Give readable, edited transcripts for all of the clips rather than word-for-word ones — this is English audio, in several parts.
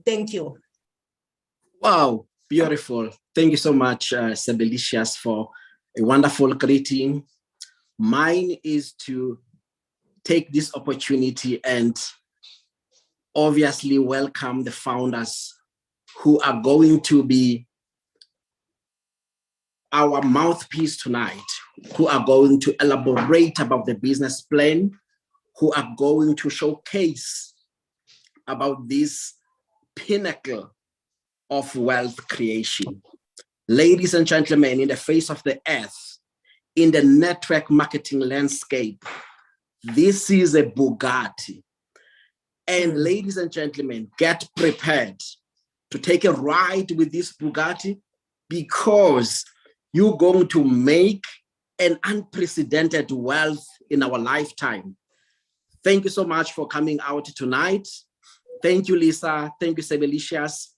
Thank you. Wow, beautiful. Thank you so much, Sebelicious, for a wonderful greeting. Mine is to take this opportunity and obviously welcome the founders who are going to be our mouthpiece tonight, who are going to elaborate about the business plan, who are going to showcase about this pinnacle of wealth creation. Ladies and gentlemen, in the face of the earth, in the network marketing landscape, this is a Bugatti. And ladies and gentlemen, get prepared to take a ride with this Bugatti, because you're going to make an unprecedented wealth in our lifetime. Thank you so much for coming out tonight. Thank you, Lisa. Thank you, Sebelicious.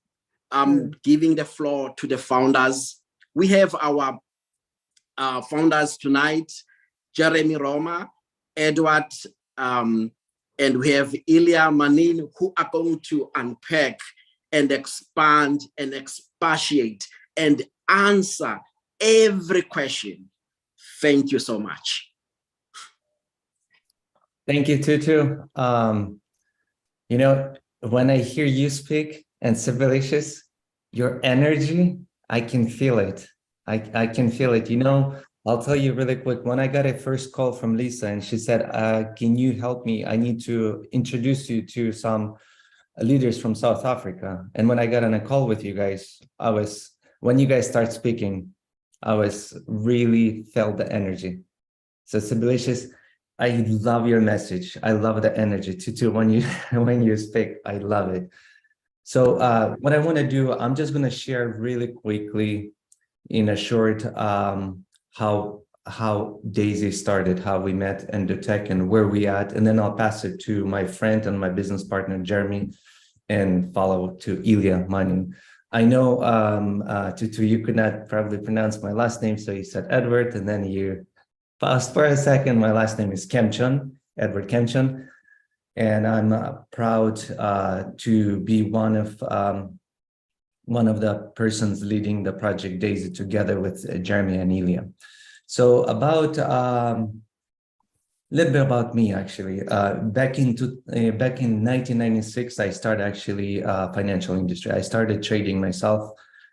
Giving the floor to the founders. We have our founders tonight, Jeremy Roma, Edward, and we have Ilya Manin, who are going to unpack and expand and expatiate and answer every question. Thank you so much. Thank you, Tutu. You know, when I hear you speak, and Sebelicious, your energy, I can feel it. I can feel it. You know, I'll tell you really quick. When I got a first call from Lisa and she said, can you help me? I need to introduce you to some leaders from South Africa. And when I got on a call with you guys, when you guys start speaking, I was really felt the energy. So Sebelicious, I love your message. I love the energy. Tutu, when you speak, I love it. So what I want to do, I'm just going to share really quickly in a short how D.ai.sy started, how we met Endotech and where we at, and then I'll pass it to my friend and my business partner, Jeremy, and follow to Ilya Manin. I know, Tutu, you could not probably pronounce my last name, so you said Edward, and then you paused for a second. My last name is Kemchon, Edward Kemchon. And I'm proud to be one of the persons leading the project D.ai.sy together with Jeremy and Ilya. So about a little bit about me, actually. Back in 1996, I started actually financial industry. I started trading myself,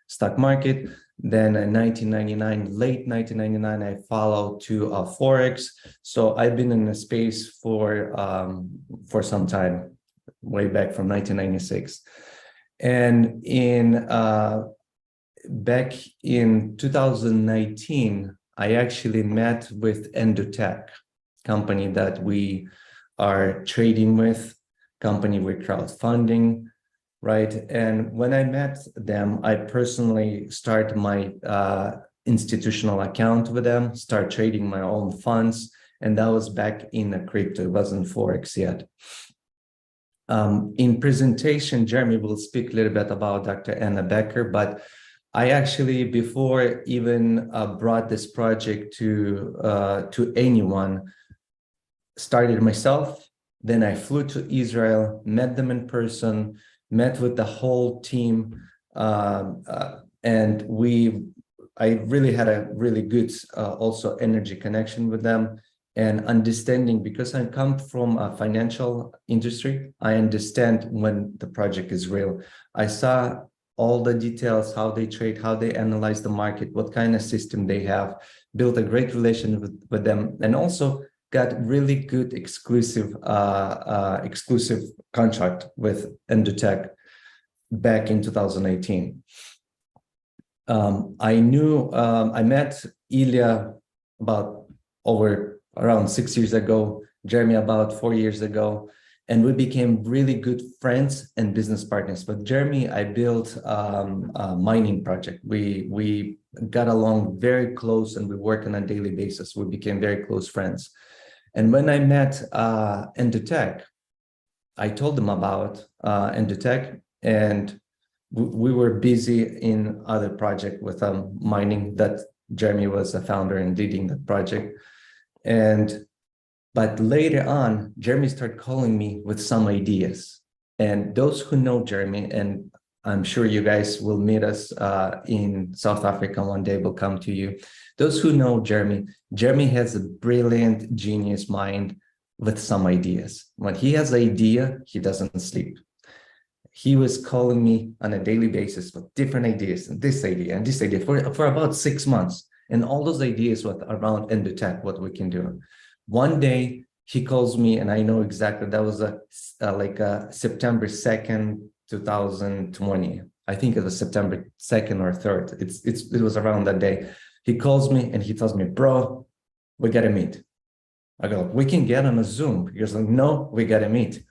stock market. Then in 1999, late 1999, I followed to Forex. So I've been in the space for some time, way back from 1996. And back in 2019, I actually met with Endotech, company that we are trading with, company with crowdfunding. Right. And when I met them, I personally started my institutional account with them, start trading my own funds. And that was back in the crypto. It wasn't Forex yet. In presentation, Jeremy will speak a little bit about Dr. Anna Becker, but I actually, before even brought this project to anyone, started myself. Then I flew to Israel, met them in person, met with the whole team, and I really had a really good also energy connection with them and understanding, because I come from a financial industry. I understand when the project is real. I saw all the details, how they trade, how they analyze the market, what kind of system they have, built a great relation with them, and also got really good exclusive contract with Endotech back in 2018. I met Ilya around 6 years ago, Jeremy about 4 years ago, and we became really good friends and business partners. With Jeremy, I built a mining project. We got along very close and we work on a daily basis. We became very close friends. And when I met Endotech, I told them about Endotech, and we were busy in other project with mining that Jeremy was a founder and leading the project. But later on, Jeremy started calling me with some ideas. And those who know Jeremy, and I'm sure you guys will meet us in South Africa one day, we'll come to you. Those who know Jeremy, Jeremy has a brilliant, genius mind with some ideas. When he has an idea, he doesn't sleep. He was calling me on a daily basis with different ideas and this idea and this idea for about 6 months. And all those ideas were around Endotech, what we can do. One day he calls me, and I know exactly, that was September 2nd, 2020. I think it was September 2nd or 3rd. It was around that day. He calls me and he tells me, bro, we got to meet. I go, we can get on a Zoom. He goes, no, we got to meet.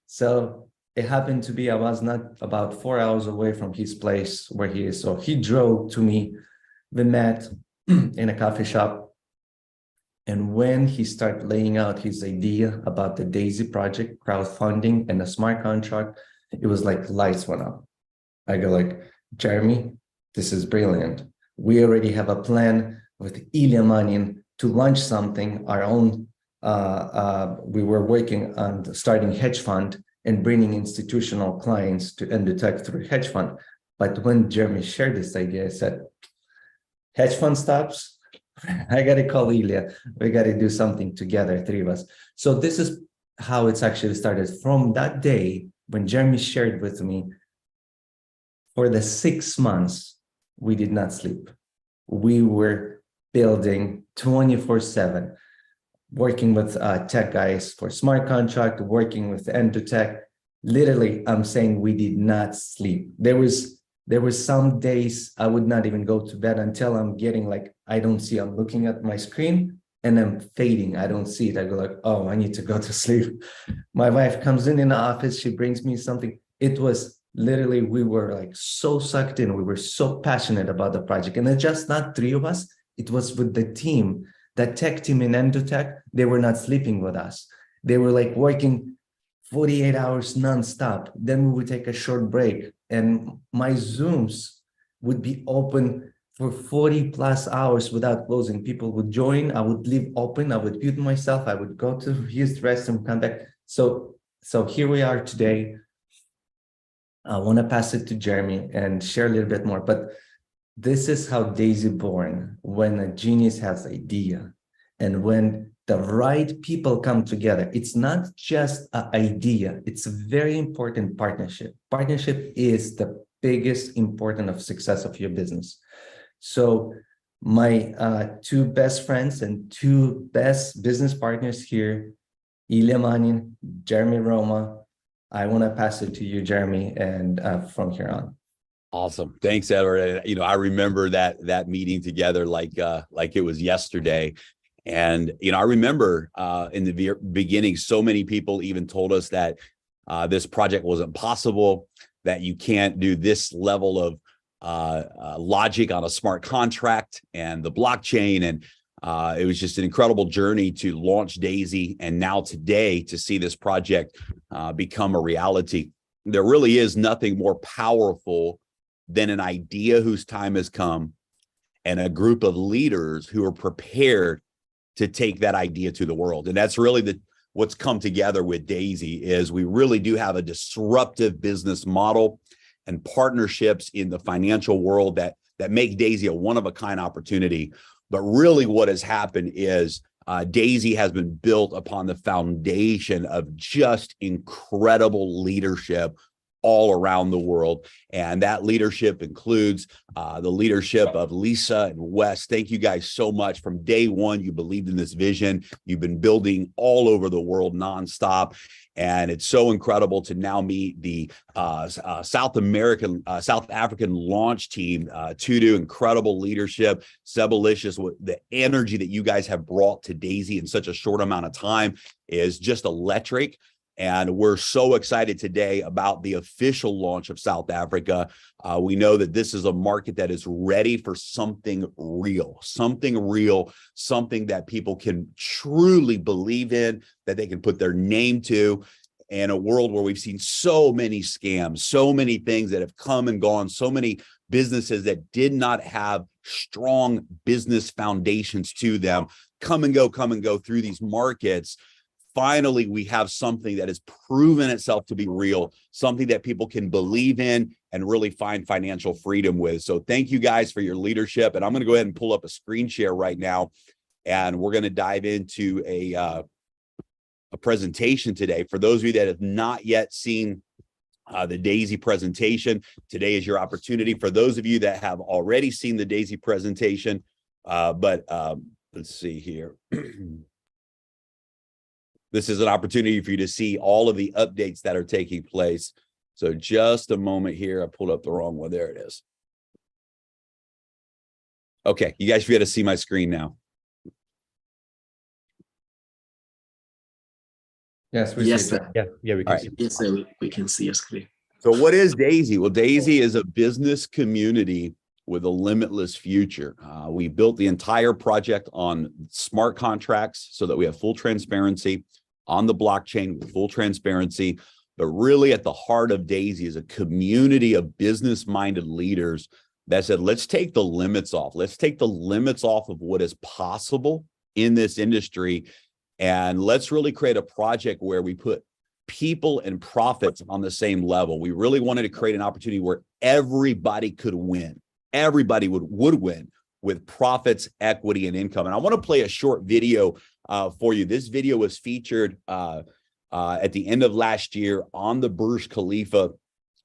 So it happened to be, I was not about 4 hours away from his place where he is. So he drove to me. We met in a coffee shop. And when he started laying out his idea about the DAISY project, crowdfunding, and a smart contract, it was like lights went up. I go like, Jeremy, this is brilliant. We already have a plan with Ilya Manin to launch something, our own. We were working on starting hedge fund and bringing institutional clients to Endotech through hedge fund. But when Jeremy shared this idea, I said, hedge fund stops, I got to call Ilya. We got to do something together, three of us. So this is how it's actually started. From that day, when Jeremy shared with me, for the 6 months, we did not sleep. We were building 24/7, working with tech guys for smart contract, working with Endotech. Literally, I'm saying we did not sleep. There were some days I would not even go to bed until I'm getting like, I don't see, I'm looking at my screen and I'm fading. I don't see it. I go like, oh, I need to go to sleep. My wife comes in the office. She brings me something. It was literally, we were like so sucked in. We were so passionate about the project. And it's just not three of us. It was with the team, that tech team in Endotech. They were not sleeping with us. They were like working 48 hours nonstop. Then we would take a short break. And my Zooms would be open for 40 plus hours without closing. People would join. I would leave open. I would mute myself. I would go to his restroom, come back. So here we are today. I want to pass it to Jeremy and share a little bit more. But this is how DAISY born, when a genius has an idea and when the right people come together. It's not just an idea. It's a very important partnership. Partnership is the biggest important of success of your business. So my two best friends and two best business partners here, Ilya Manin, Jeremy Roma. I want to pass it to you, Jeremy, and from here on. Awesome. Thanks, Edward. I remember that meeting together like it was yesterday. And, I remember in the beginning, so many people even told us that this project wasn't possible, that you can't do this level of logic on a smart contract and the blockchain. And it was just an incredible journey to launch DAISY. And now today to see this project become a reality. There really is nothing more powerful than an idea whose time has come and a group of leaders who are prepared to take that idea to the world. And that's really what's come together with DAISY. Is we really do have a disruptive business model and partnerships in the financial world that make DAISY a one-of-a-kind opportunity. But really what has happened is DAISY has been built upon the foundation of just incredible leadership all around the world. And that leadership includes the leadership of Lisa and Wes. Thank you guys so much. From day one, you believed in this vision. You've been building all over the world nonstop. And it's so incredible to now meet the South African launch team. Tudu, incredible leadership. Sebelicious, the energy that you guys have brought to DAISY in such a short amount of time is just electric. And we're so excited today about the official launch of South Africa. We know that this is a market that is ready for something real, something that people can truly believe in, that they can put their name to. In a world where we've seen so many scams, so many things that have come and gone, so many businesses that did not have strong business foundations to them come and go through these markets, finally we have something that has proven itself to be real, something that people can believe in and really find financial freedom with. So thank you guys for your leadership. And I'm going to go ahead and pull up a screen share right now. And we're going to dive into a presentation today. For those of you that have not yet seen the DAISY presentation, today is your opportunity. For those of you that have already seen the DAISY presentation, let's see here. This is an opportunity for you to see all of the updates that are taking place. So just a moment here. I pulled up the wrong one. There it is. Okay, you guys should be able to see my screen now. Yes, we Yes, see sir. that. Yeah, we can All see. Yes, sir. We can see your screen. So what is DAISY? Well, DAISY is a business community with a limitless future. We built the entire project on smart contracts so that we have full transparency on the blockchain with full transparency. But really at the heart of DAISY is a community of business-minded leaders that said, let's take the limits off. Let's take the limits off of what is possible in this industry. And let's really create a project where we put people and profits on the same level. We really wanted to create an opportunity where everybody could win. Everybody would win with profits, equity, and income. And I want to play a short video for you. This video was featured at the end of last year on the Burj Khalifa,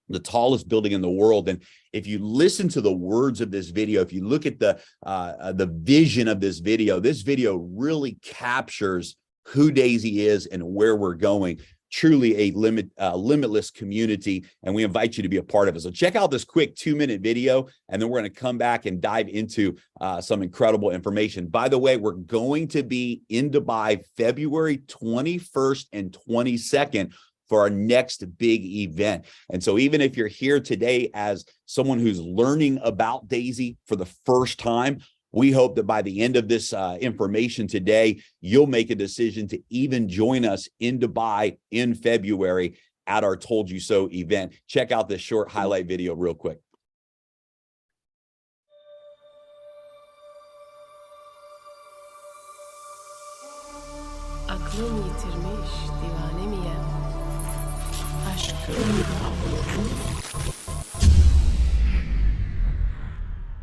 the tallest building in the world. And if you listen to the words of this video, if you look at the vision of this video really captures who DAISY is and where we're going. Truly a limitless community, and we invite you to be a part of it. So check out this quick 2-minute video, and then we're going to come back and dive into some incredible information. By the way, we're going to be in Dubai February 21st and 22nd for our next big event. And so even if you're here today as someone who's learning about DAISY for the first time, we hope that by the end of this information today, you'll make a decision to even join us in Dubai in February at our Told You So event. Check out this short highlight video real quick.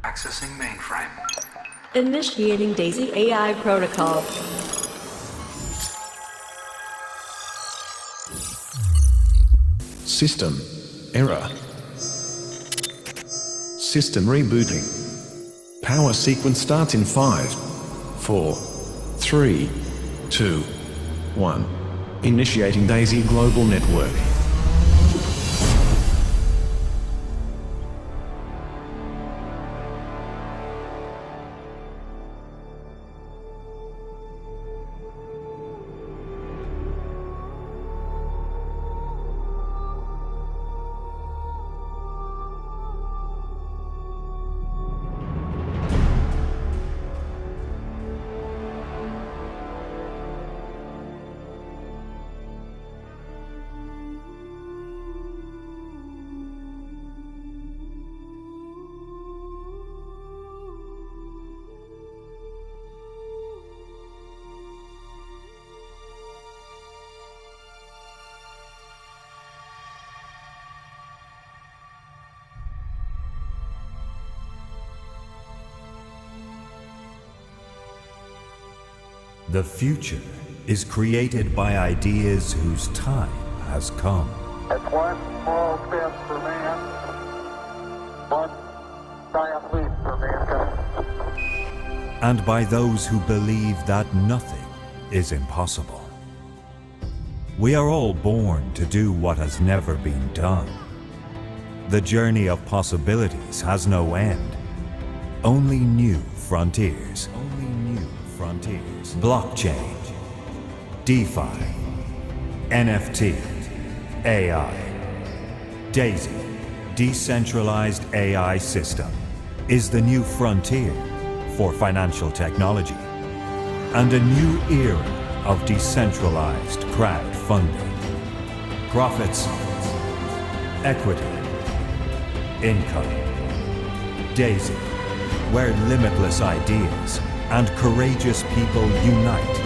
Accessing mainframe. Initiating DAISY AI protocol. System error. System rebooting. Power sequence starts in 5, 4, 3, 2, 1. Initiating DAISY Global Network. The future is created by ideas whose time has come. It's one small step for man, one giant leap for mankind. And by those who believe that nothing is impossible. We are all born to do what has never been done. The journey of possibilities has no end. Only new frontiers. Only new frontiers. Blockchain, DeFi, NFT, AI. DAISY, Decentralized AI System, is the new frontier for financial technology and a new era of decentralized crowdfunding. Profits, equity, income. DAISY, where limitless ideas and courageous people unite.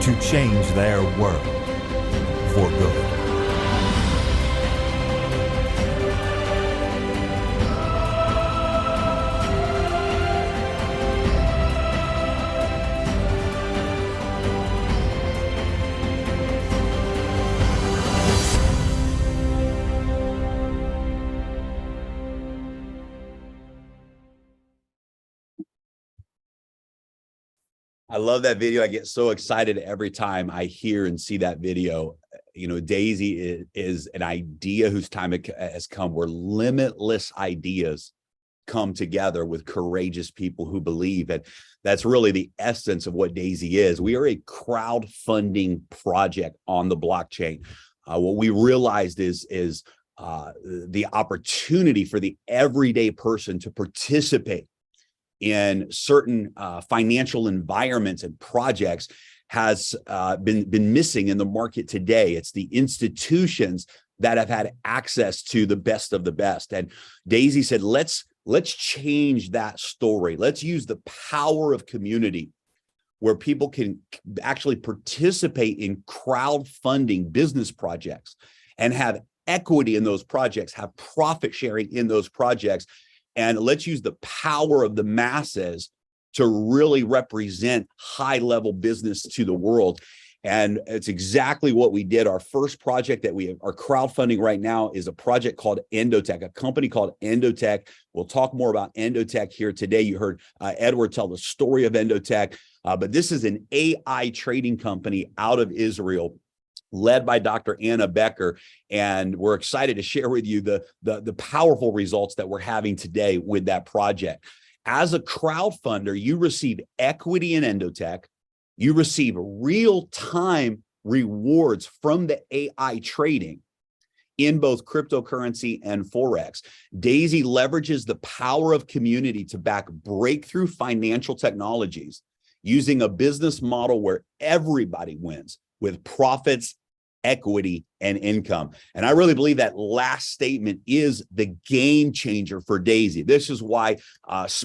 to change their world for good. I love that video. I get so excited every time I hear and see that video. You know, Daisy is an idea whose time has come, where limitless ideas come together with courageous people who believe. And that's really the essence of what Daisy is. We are a crowdfunding project on the blockchain. What we realized is the opportunity for the everyday person to participate in certain financial environments and projects has been missing in the market today. It's the institutions that have had access to the best of the best. And Daisy said, let's change that story. Let's use the power of community, where people can actually participate in crowdfunding business projects and have equity in those projects, have profit sharing in those projects. And let's use the power of the masses to really represent high-level business to the world. And it's exactly what we did. Our first project that we are crowdfunding right now is a project called Endotech, a company called Endotech. We'll talk more about Endotech here today. You heard Edward tell the story of Endotech, but this is an AI trading company out of Israel, led by Dr. Becker. And we're excited to share with you the powerful results that we're having today with that project. As a crowdfunder, you receive equity in Endotech. You receive real-time rewards from the AI trading in both cryptocurrency and Forex. Daisy leverages the power of community to back breakthrough financial technologies using a business model where everybody wins with profits, equity, and income. And I really believe that last statement is the game changer for Daisy. This is why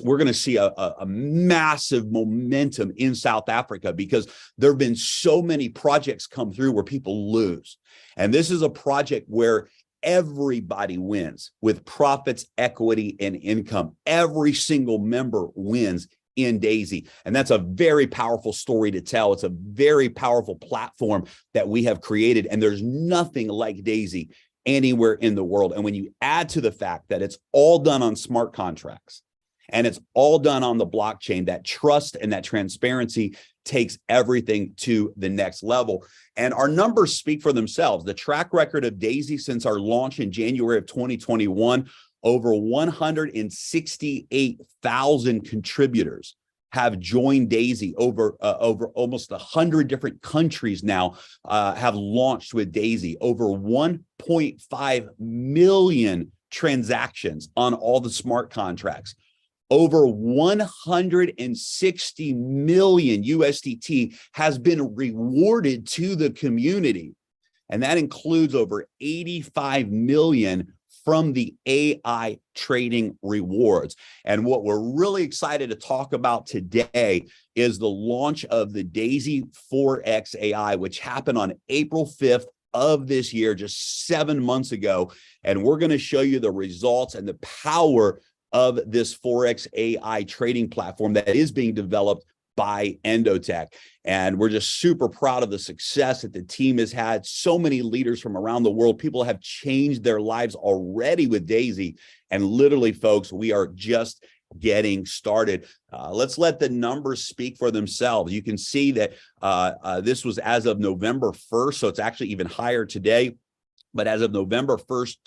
we're going to see a massive momentum in South Africa, because there have been so many projects come through where people lose. And this is a project where everybody wins with profits, equity, and income. Every single member wins in Daisy. And that's a very powerful story to tell. It's a very powerful platform that we have created. And there's nothing like Daisy anywhere in the world. And when you add to the fact that it's all done on smart contracts and it's all done on the blockchain, that trust and that transparency takes everything to the next level. And our numbers speak for themselves. The track record of Daisy since our launch in January of 2021, over 168,000 contributors have joined Daisy. Over almost 100 different countries now have launched with Daisy. Over 1.5 million transactions on all the smart contracts. Over 160 million USDT has been rewarded to the community. And that includes over 85 million from the AI trading rewards. And what we're really excited to talk about today is the launch of the Daisy Forex AI, which happened on April 5th of this year, just 7 months ago. And we're going to show you the results and the power of this Forex AI trading platform that is being developed by Endotech. And we're just super proud of the success that the team has had. So many leaders from around the world, people have changed their lives already with Daisy. And literally, folks, we are just getting started. Let's let the numbers speak for themselves. You can see that this was as of November 1st, so it's actually even higher today. But as of November 1st,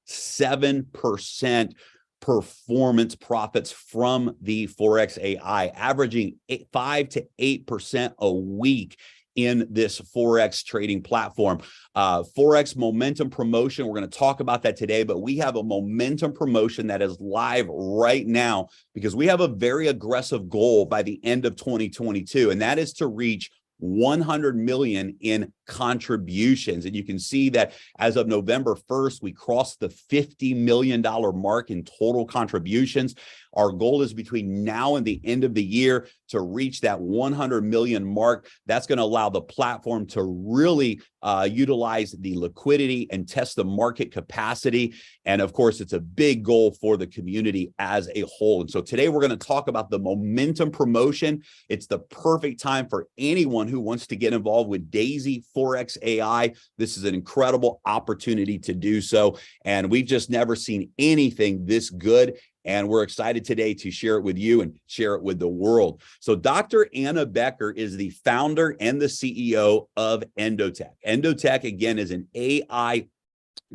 267% performance profits from the Forex AI, averaging 5 to 8% a week in this Forex trading platform. Forex momentum promotion, we're going to talk about that today, but we have a momentum promotion that is live right now because we have a very aggressive goal by the end of 2022, and that is to reach 100 million in contributions. And you can see that as of November 1st, we crossed the $50 million mark in total contributions. Our goal is between now and the end of the year to reach that 100 million mark. That's going to allow the platform to really utilize the liquidity and test the market capacity. And of course, it's a big goal for the community as a whole. And so today we're going to talk about the momentum promotion. It's the perfect time for anyone who wants to get involved with D.ai.sy Forex AI. This is an incredible opportunity to do so. And we've just never seen anything this good. And we're excited today to share it with you and share it with the world. So Dr. Anna Becker is the founder and the CEO of Endotech. Endotech, again, is an AI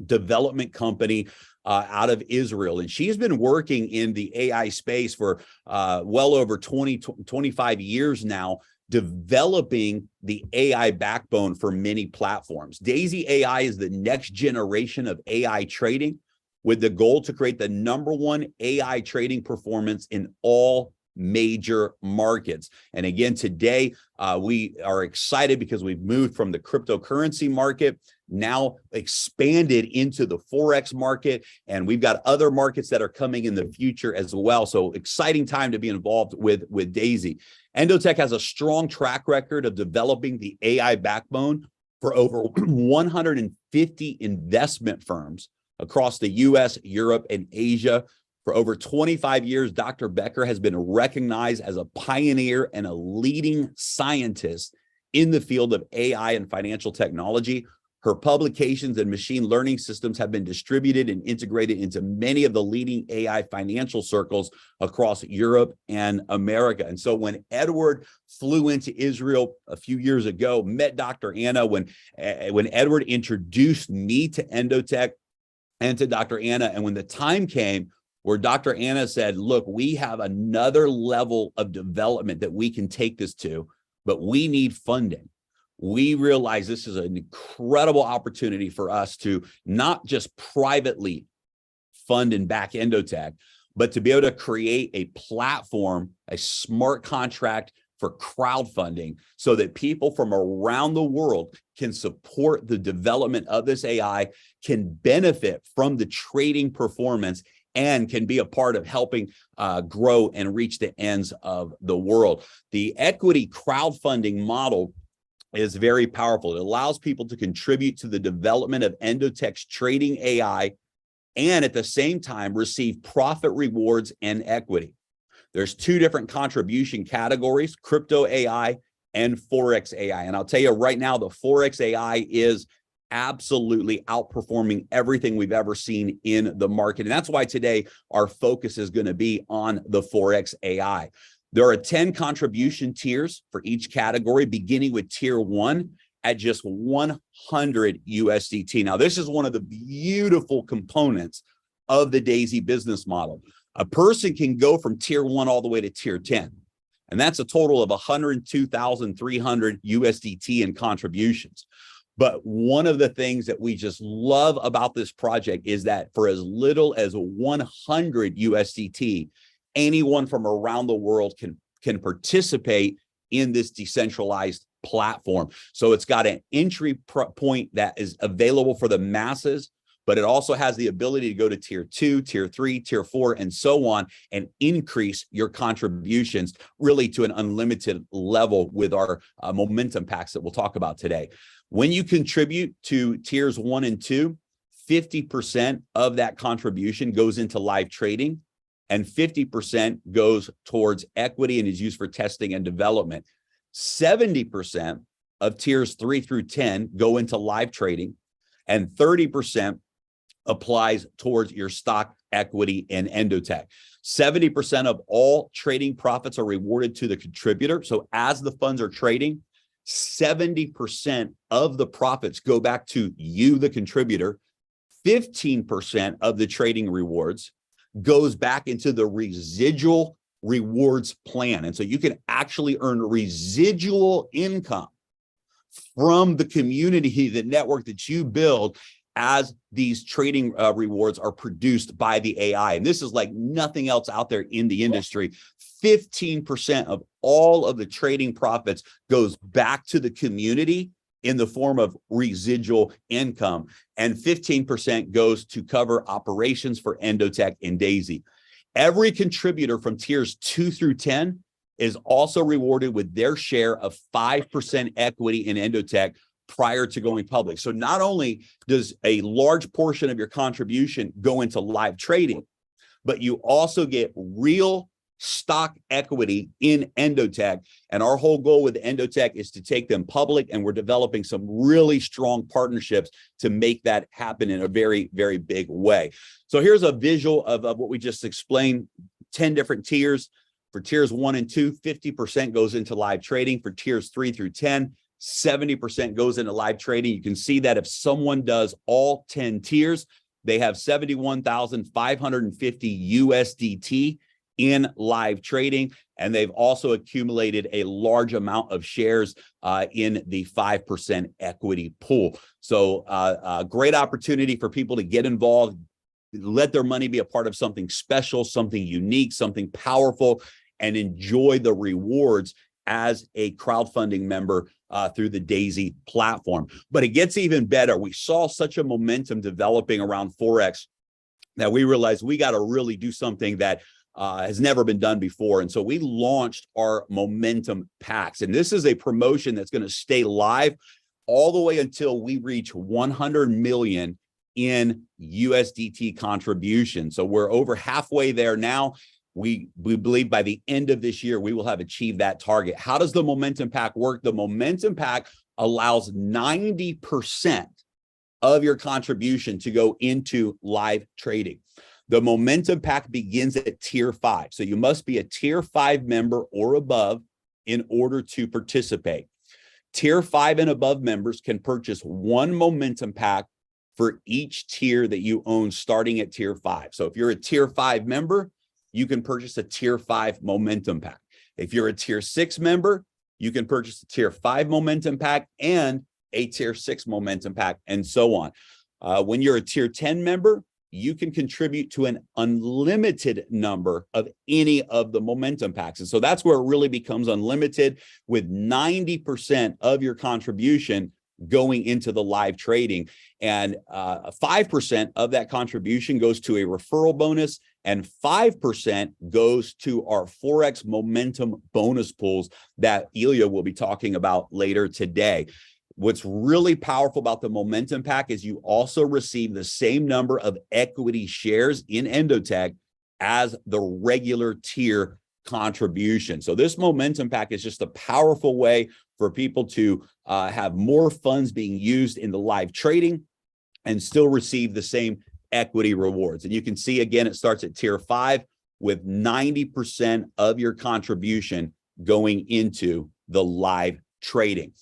development company out of Israel. And she's been working in the AI space for well over 25 years now, developing the AI backbone for many platforms. D.ai.sy AI is the next generation of AI trading, with the goal to create the #1 AI trading performance in all major markets. And again, today we are excited because we've moved from the cryptocurrency market, now expanded into the Forex market, and we've got other markets that are coming in the future as well. So exciting time to be involved with D.ai.sy. Endotech has a strong track record of developing the AI backbone for over 150 investment firms across the US, Europe, and Asia. For over 25 years, Dr. Becker has been recognized as a pioneer and a leading scientist in the field of AI and financial technology. Her publications and machine learning systems have been distributed and integrated into many of the leading AI financial circles across Europe and America. And so when Edward flew into Israel a few years ago, met Dr. Anna, when Edward introduced me to Endotech and to Dr. Anna, and when the time came where Dr. Anna said, look, we have another level of development that we can take this to, but we need funding. We realize this is an incredible opportunity for us to not just privately fund and back Endotech, but to be able to create a platform, a smart contract for crowdfunding, so that people from around the world can support the development of this AI, can benefit from the trading performance, and can be a part of helping grow and reach the ends of the world. The equity crowdfunding model is very powerful. It allows people to contribute to the development of Endotech's trading AI and at the same time receive profit rewards and equity. There's two different contribution categories, crypto AI and Forex AI. And I'll tell you right now, the Forex AI is absolutely outperforming everything we've ever seen in the market. And that's why today our focus is going to be on the Forex AI. There are 10 contribution tiers for each category, beginning with tier 1 at just 100 USDT. Now, this is one of the beautiful components of the D.ai.sy business model. A person can go from tier 1 all the way to tier 10, and that's a total of 102,300 USDT in contributions. But one of the things that we just love about this project is that for as little as 100 USDT, anyone from around the world can participate in this decentralized platform. So it's got an entry point that is available for the masses, but it also has the ability to go to tier 2, tier 3, tier 4, and so on, and increase your contributions really to an unlimited level with our momentum packs that we'll talk about today. When you contribute to tiers 1 and 2, 50% of that contribution goes into live trading, and 50% goes towards equity and is used for testing and development. 70% of tiers 3 through 10 go into live trading, and 30% applies towards your stock equity in Endotech. 70% of all trading profits are rewarded to the contributor. So as the funds are trading, 70% of the profits go back to you, the contributor. 15% of the trading rewards goes back into the residual rewards plan. And so you can actually earn residual income from the community, the network that you build, as these trading rewards are produced by the AI. And this is like nothing else out there in the industry. 15% of all of the trading profits goes back to the community in the form of residual income, and 15% goes to cover operations for Endotech and Daisy. Every contributor from tiers 2 through 10 is also rewarded with their share of 5% equity in Endotech prior to going public. So not only does a large portion of your contribution go into live trading, but you also get real stock equity in Endotech. And our whole goal with Endotech is to take them public, and we're developing some really strong partnerships to make that happen in a very, very big way. So here's a visual of what we just explained. 10 different tiers. For tiers 1 and 2, 50% goes into live trading. For tiers 3 through 10, 70% goes into live trading. You can see that if someone does all 10 tiers, they have 71,550 USDT in live trading, and they've also accumulated a large amount of shares in the 5% equity pool. So a great opportunity for people to get involved, let their money be a part of something special, something unique, something powerful, and enjoy the rewards as a crowdfunding member through the Daisy platform. But it gets even better. We saw such a momentum developing around Forex that we realized we got to really do something that has never been done before. And so we launched our Momentum Packs. And this is a promotion that's going to stay live all the way until we reach 100 million in USDT contribution. So we're over halfway there now. We believe by the end of this year, we will have achieved that target. How does the Momentum Pack work? The Momentum Pack allows 90% of your contribution to go into live trading. The Momentum Pack begins at tier 5. So you must be a tier 5 member or above in order to participate. Tier 5 and above members can purchase one Momentum Pack for each tier that you own starting at tier 5. So if you're a tier 5 member, you can purchase a tier 5 Momentum Pack. If you're a tier 6 member, you can purchase a tier 5 Momentum Pack and a tier 6 Momentum Pack, and so on. When you're a tier 10 member, you can contribute to an unlimited number of any of the Momentum Packs. And so that's where it really becomes unlimited, with 90% of your contribution going into the live trading. And 5% of that contribution goes to a referral bonus, and 5% goes to our Forex momentum bonus pools that Ilya will be talking about later today. What's really powerful about the Momentum Pack is you also receive the same number of equity shares in Endotech as the regular tier contribution. So this Momentum Pack is just a powerful way for people to have more funds being used in the live trading and still receive the same equity rewards. And you can see, again, it starts at tier 5 with 90% of your contribution going into the live trading.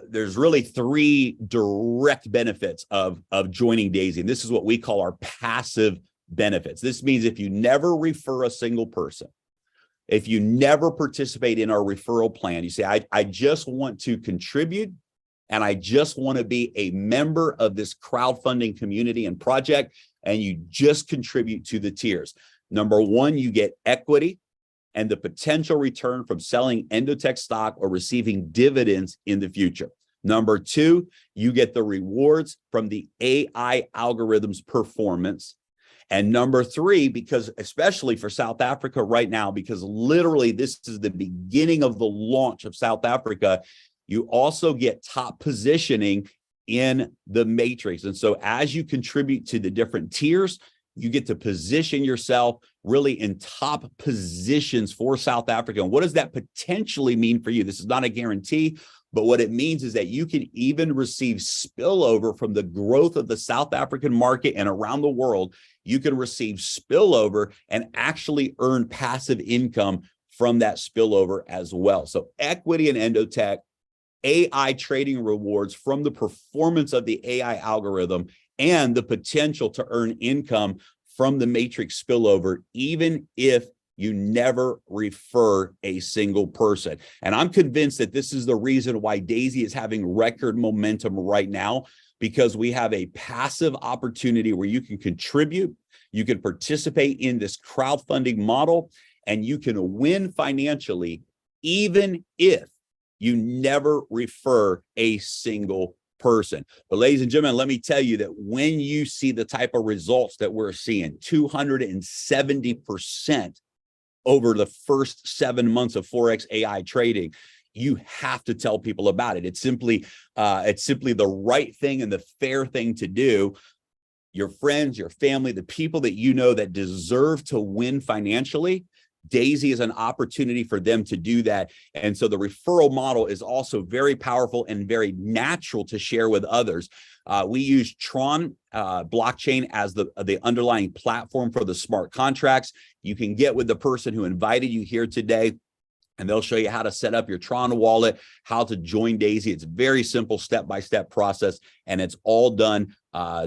There's really 3 direct benefits of joining Daisy. And this is what we call our passive benefits. This means if you never refer a single person, if you never participate in our referral plan, you say, I just want to contribute and I just want to be a member of this crowdfunding community and project, and you just contribute to the tiers. Number 1, you get equity and the potential return from selling Endotech stock or receiving dividends in the future. Number 2, you get the rewards from the AI algorithm's performance. And number 3, because especially for South Africa right now, because literally this is the beginning of the launch of South Africa, you also get top positioning in the matrix. And so as you contribute to the different tiers, you get to position yourself really in top positions for South Africa. And what does that potentially mean for you? This is not a guarantee, but what it means is that you can even receive spillover from the growth of the South African market and around the world. You can receive spillover and actually earn passive income from that spillover as well. So equity in Endotech, AI trading rewards from the performance of the AI algorithm, and the potential to earn income from the matrix spillover, even if you never refer a single person. And I'm convinced that this is the reason why Daisy is having record momentum right now, because we have a passive opportunity where you can contribute, you can participate in this crowdfunding model, and you can win financially, even if You never refer a single person. But ladies and gentlemen, let me tell you that when you see the type of results that we're seeing, 270% over the first 7 months of Forex AI trading, you have to tell people about it. It's simply the right thing and the fair thing to do. Your friends, your family, the people that you know that deserve to win financially, Daisy is an opportunity for them to do that. And so the referral model is also very powerful and very natural to share with others. We use Tron blockchain as the underlying platform for the smart contracts. You can get with the person who invited you here today, and they'll show you how to set up your Tron wallet, how to join Daisy. It's a very simple step-by-step process, and it's all done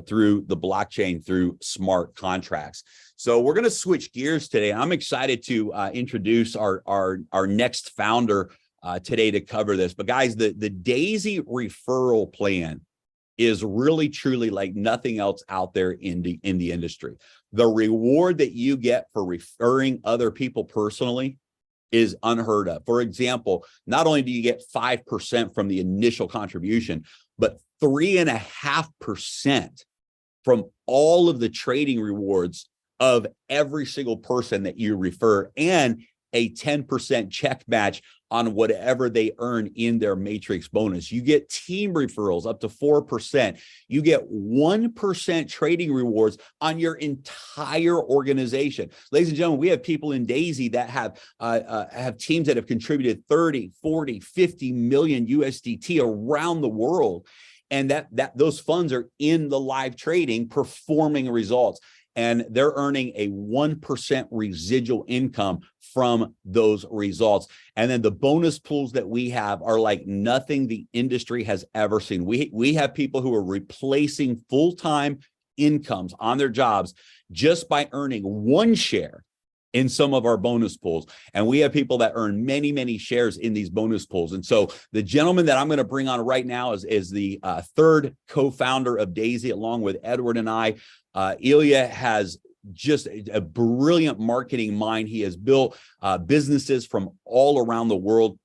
through the blockchain, through smart contracts. So we're going to switch gears today. I'm excited to introduce our next founder today to cover this. But guys, the Daisy referral plan is really truly like nothing else out there in the industry. The reward that you get for referring other people personally is unheard of. For example, not only do you get 5% from the initial contribution, but 3.5% from all of the trading rewards of every single person that you refer, and a 10% check match on whatever they earn in their matrix bonus. You get team referrals up to 4%. You get 1% trading rewards on your entire organization. Ladies and gentlemen, we have people in Daisy that have teams that have contributed 30, 40, 50 million USDT around the world. And those funds are in the live trading performing results. And they're earning a 1% residual income from those results. And then the bonus pools that we have are like nothing the industry has ever seen. We have people who are replacing full-time incomes on their jobs just by earning 1 share in some of our bonus pools. And we have people that earn many, many shares in these bonus pools. And so the gentleman that I'm going to bring on right now is the third co-founder of Daisy, along with Edward and I. Ilya has just a brilliant marketing mind. He has built businesses from all around the world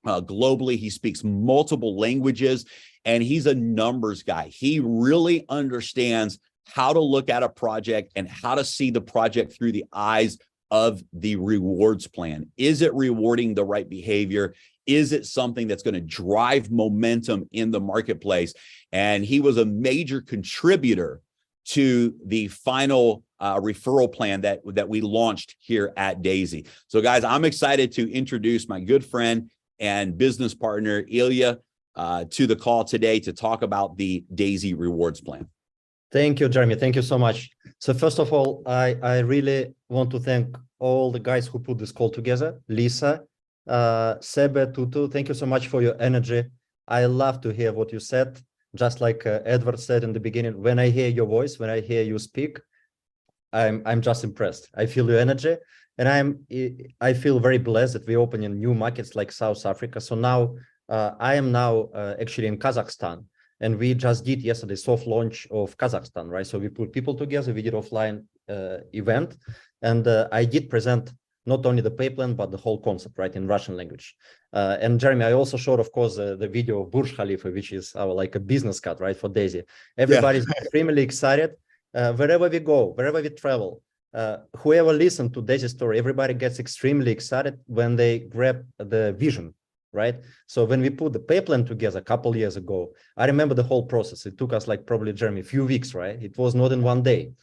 globally. He speaks multiple languages, and he's a numbers guy. He really understands how to look at a project and how to see the project through the eyes of the rewards plan. Is it rewarding the right behavior? Is it something that's going to drive momentum in the marketplace? And he was a major contributor to the final referral plan that we launched here at Daisy. So guys, I'm excited to introduce my good friend and business partner, Ilya, to the call today to talk about the Daisy rewards plan. Thank you, Jeremy. Thank you so much. So first of all, I really want to thank all the guys who put this call together. Lisa, Sebe, Tutu, thank you so much for your energy. I love to hear what you said. Just like Edward said in the beginning, when I hear your voice, when I hear you speak, I'm just impressed. I feel your energy, and I feel very blessed that we're opening new markets like South Africa. So now I am now actually in Kazakhstan, and we just did yesterday soft launch of Kazakhstan, right? So we put people together, we did offline event, and I did present not only the pay plan, but the whole concept, right, in Russian language. And Jeremy, I also showed, of course, the video of Burj Khalifa, which is our like a business card, right, for Daisy. Everybody's extremely excited. Wherever we go, wherever we travel, whoever listened to Daisy's story, everybody gets extremely excited when they grab the vision, right? So when we put the pay plan together a couple years ago, I remember the whole process. It took us like probably, Jeremy, a few weeks, right? It was not in one day.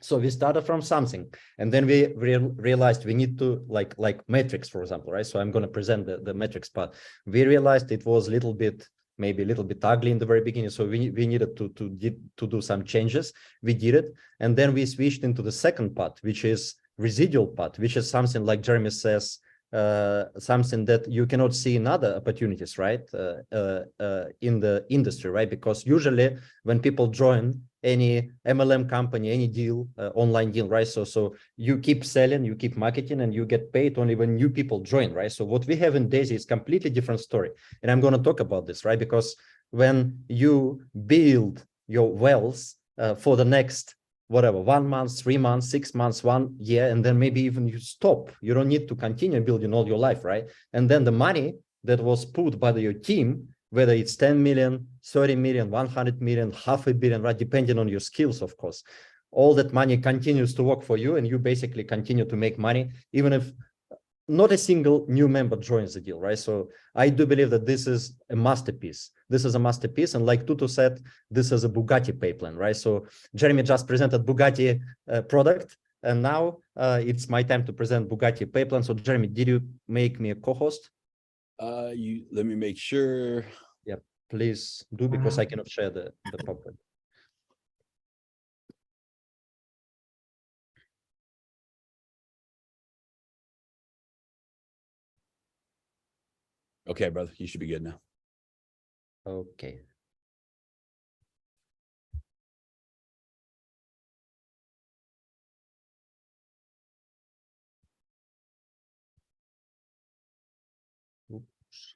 So we started from something, and then we realized we need to like metrics, for example, right? So I'm going to present the metrics part. We realized it was maybe a little bit ugly in the very beginning. So we needed to do some changes. We did it. And then we switched into the second part, which is residual part, which is something like Jeremy says, something that you cannot see in other opportunities, right? In the industry, right? Because usually when people join any MLM company, any deal, online deal, right? So you keep selling, you keep marketing, and you get paid only when new people join, right? So what we have in Daisy is completely different story. And I'm going to talk about this, right? Because when you build your wealth for the next, whatever, 1 month, 3 months, 6 months, 1 year, and then maybe even you stop, you don't need to continue building all your life, right? And then the money that was put by your team, whether it's 10 million, 30 million, 100 million, $500 million, right? Depending on your skills, of course. All that money continues to work for you, and you basically continue to make money, even if not a single new member joins the deal, right? So I do believe that this is a masterpiece. This is a masterpiece. And like Tutu said, this is a Bugatti pay plan, right? So Jeremy just presented Bugatti product. And now it's my time to present Bugatti pay plan. So Jeremy, did you make me a co-host? Let me make sure. Yeah, please do, because I cannot share the PowerPoint. Okay, brother, you should be good now. Okay. Oops.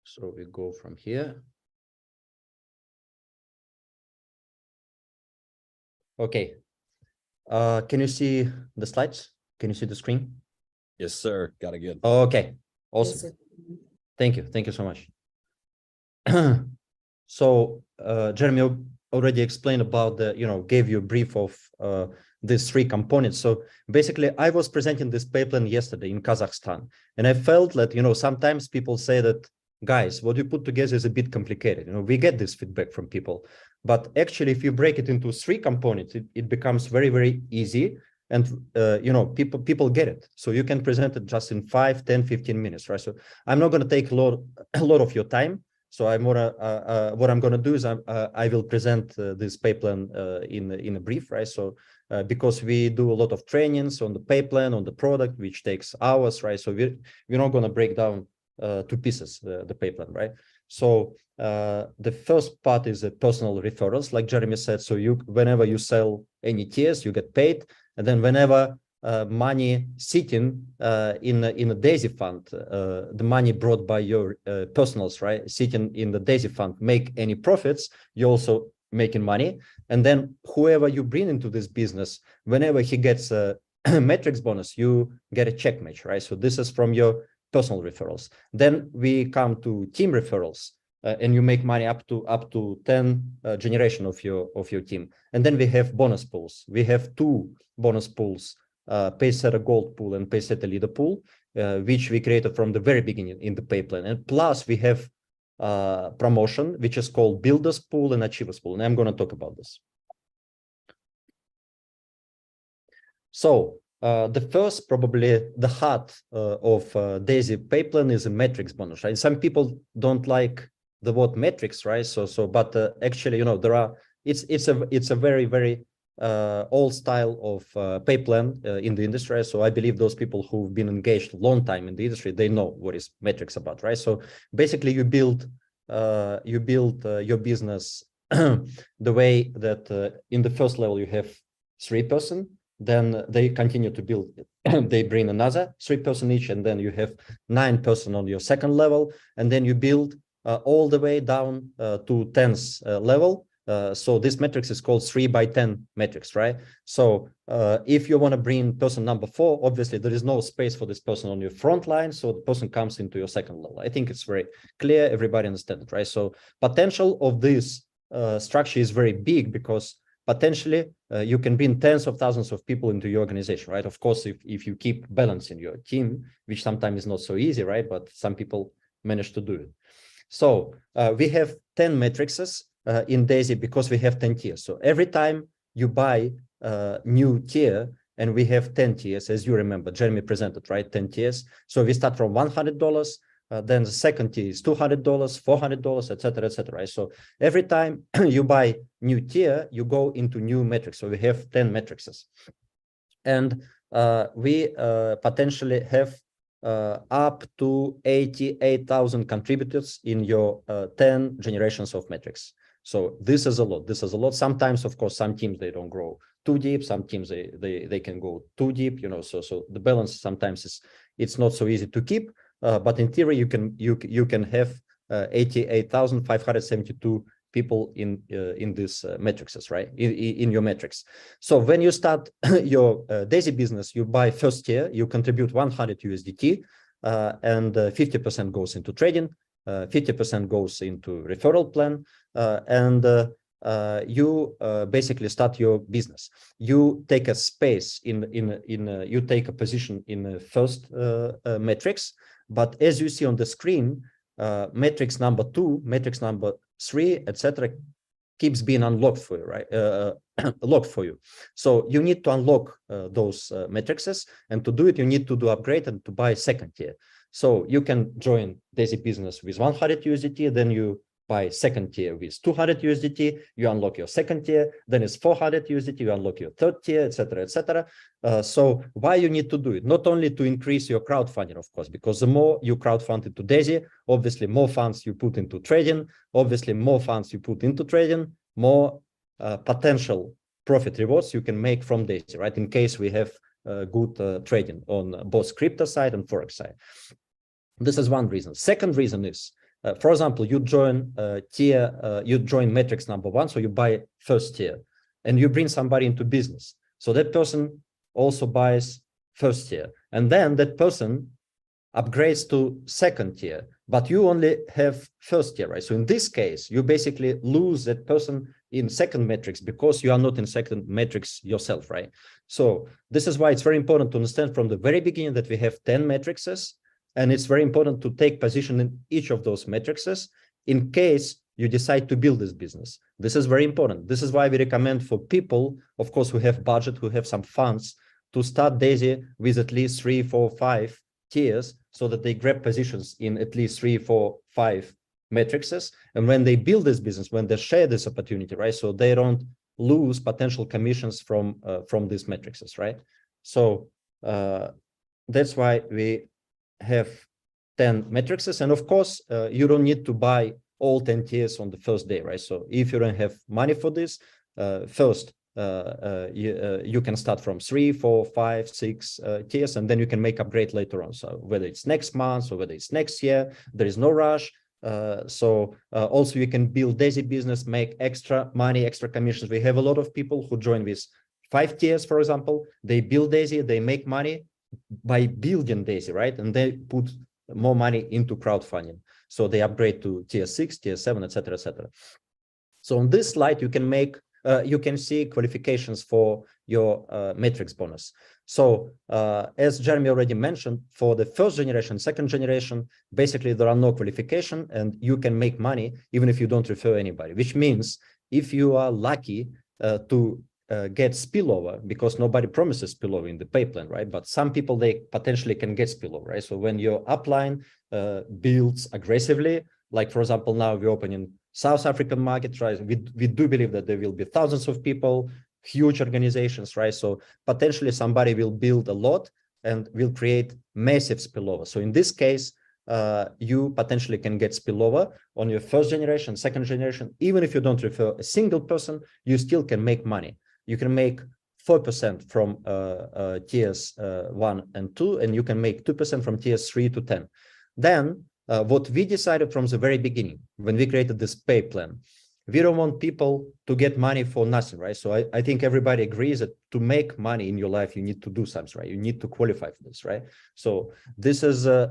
So we go from here. Okay. Can you see the slides? Can you see the screen? Yes, sir. Got it good. Okay. Awesome. Thank you. Thank you so much. So Jeremy already explained about the, gave you a brief of these three components. So basically, I was presenting this pay plan yesterday in Kazakhstan, and I felt that, sometimes people say that, guys, what you put together is a bit complicated. We get this feedback from people, but actually, if you break it into three components, it becomes very, very easy. And, people get it. So you can present it just in 5, 10, 15 minutes, right? So I'm not going to take a lot of your time. So what I'm going to do is I will present this pay plan in a brief, right? So because we do a lot of trainings on the pay plan, on the product, which takes hours, right? So we're not going to break down to pieces the pay plan, right? So the first part is the personal referrals, like Jeremy said. So whenever you sell any tiers, you get paid, and then whenever money sitting in a DAISY fund, the money brought by your personals, right, sitting in the DAISY fund, make any profits, you're also making money. And then whoever you bring into this business, whenever he gets a metrics bonus, you get a check match, right? So this is from your personal referrals. Then we come to team referrals, and you make money up to 10 generation of your team. And then we have bonus pools. We have 2 bonus pools, Pacesetter Gold Pool and Pacesetter Leader Pool, which we created from the very beginning in the pay plan. And plus we have promotion, which is called Builders Pool and Achievers Pool. And I'm going to talk about this. So the first, probably the heart of DAISY pay plan is a metrics bonus, right? Some people don't like the word metrics, right? But actually, it's a very, very old style of pay plan in the industry. So I believe those people who've been engaged a long time in the industry, they know what is metrics about, right? So basically, you build your business the way that in the first level you have 3 person, then they continue to build it. They bring another 3 person each, and then you have 9 person on your second level, and then you build all the way down to 10th level. So this matrix is called 3 by 10 matrix, right? So if you want to bring person number 4, obviously there is no space for this person on your front line, so the person comes into your second level. I think it's very clear, everybody understands it, right? So potential of this structure is very big, because potentially you can bring tens of thousands of people into your organization, right? Of course, if you keep balancing your team, which sometimes is not so easy, right? But some people manage to do it. So we have 10 matrices in DAISY because we have 10 tiers. So every time you buy a new tier, and we have 10 tiers, as you remember, Jeremy presented, right? 10 tiers. So we start from $100, then the second tier is $200, $400, etc., etc. Right? So every time you buy new tier, you go into new metrics. So we have 10 matrices, and we potentially have up to 88,000 contributors in your 10 generations of metrics. So this is a lot. This is a lot. Sometimes, of course, some teams, they don't grow too deep. Some teams they can go too deep. So the balance sometimes it's not so easy to keep. But in theory, you can have 88,572 people in these matrices, right? In your metrics. So when you start your DAISY business, you buy first year, you contribute 100 USDT, and 50% goes into trading, 50% goes into referral plan, and you basically start your business. You take a space you take a position in the first metrics, but as you see on the screen, metrics number 2, metrics number 3, etc., keeps being unlocked for you, right? Locked for you. So you need to unlock those matrices, and to do it, you need to do upgrade and to buy second tier. So you can join DAISY business with 100 USDT, then you buy second tier with 200 USDT, you unlock your second tier, then it's 400 USDT, you unlock your third tier, etc., etc. So why you need to do it? Not only to increase your crowdfunding, of course, because the more you crowdfund into DAISY, obviously more funds you put into trading, obviously more funds you put into trading, more potential profit rewards you can make from DAISY, right? In case we have good trading on both crypto side and Forex side. This is one reason. Second reason is, for example, you join you join metrics number 1, so you buy first tier, and you bring somebody into business. So that person also buys first tier, and then that person upgrades to second tier, but you only have first tier, right? So in this case, you basically lose that person in second metrics because you are not in second metrics yourself, right? So this is why it's very important to understand from the very beginning that we have 10 matrices. And it's very important to take position in each of those matrices in case you decide to build this business. This is very important. This is why we recommend for people, of course, who have budget, who have some funds, to start DAISY with at least 3, 4, 5 tiers so that they grab positions in at least 3, 4, 5 matrices. And when they build this business, when they share this opportunity, right? So they don't lose potential commissions from these matrices, right? So that's why we have 10 matrices, and of course you don't need to buy all 10 tiers on the first day, right? So if you don't have money for this, first you can start from 3, 4, 5, 6 tiers, and then you can make upgrade later on. So whether it's next month or whether it's next year, there is no rush. Also you can build DAISY business, make extra money, extra commissions. We have a lot of people who join with 5 tiers, for example. They build DAISY, they make money by building DAISY, right? And they put more money into crowdfunding. So they upgrade to tier 6, tier 7, etc., etc. So on this slide, you can make, you can see qualifications for your matrix bonus. So as Jeremy already mentioned, for the first generation, second generation, basically there are no qualification and you can make money even if you don't refer anybody, which means if you are lucky to get spillover, because nobody promises spillover in the pay plan, right? But some people, they potentially can get spillover, right? So when your upline builds aggressively, like for example, now we're opening South African market, right? We do believe that there will be thousands of people, huge organizations, right? So potentially somebody will build a lot and will create massive spillover. So in this case, you potentially can get spillover on your first generation, second generation. Even if you don't refer a single person, you still can make money. You can make 4% from tiers 1 and 2, and you can make 2% from tiers 3 to 10. Then what we decided from the very beginning, when we created this pay plan, we don't want people to get money for nothing, right? So I think everybody agrees that to make money in your life, you need to do something, right? You need to qualify for this, right? So this is a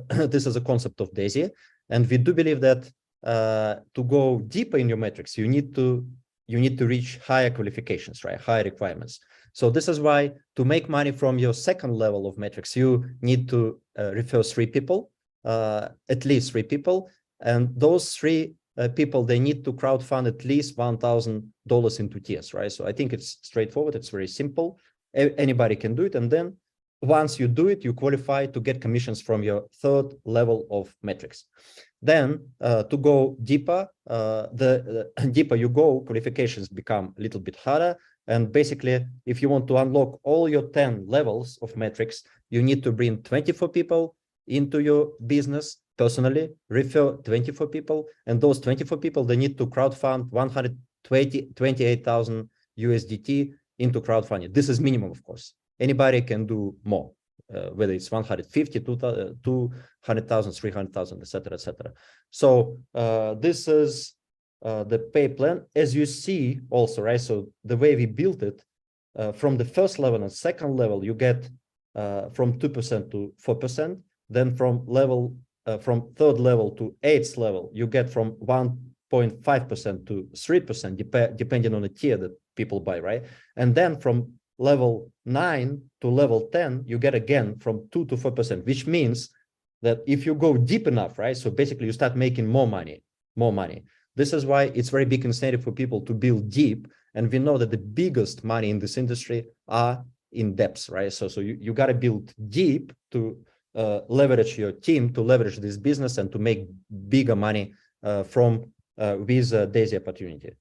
concept of DAISY, and we do believe that to go deeper in your metrics, you need to reach higher qualifications, right? Higher requirements. So this is why to make money from your second level of metrics, you need to refer 3 people, at least 3 people. And those 3 people, they need to crowdfund at least $1,000 into tiers, right? So I think it's straightforward. It's very simple. Anybody can do it. And then once you do it, you qualify to get commissions from your third level of metrics. Then to go deeper, the deeper you go, qualifications become a little bit harder. And basically, if you want to unlock all your 10 levels of metrics, you need to bring 24 people into your business personally, refer 24 people, and those 24 people, they need to crowdfund 128,000 USDT into crowdfunding. This is minimum, of course. Anybody can do more, whether it's 150, 200,000, 300,000, etc., etc. So this is the pay plan, as you see also, right? So the way we built it, from the first level and second level, you get from 2% to 4%. Then from third level to eighth level, you get from 1.5% to 3%, depending on the tier that people buy, right? And then from level 9 to level 10, you get again from 2 to 4%, which means that if you go deep enough, right? So basically you start making more money. This is why it's very big incentive for people to build deep. And we know that the biggest money in this industry are in depths, right? So you got to build deep to leverage your team, to leverage this business and to make bigger money from with DAISY opportunity.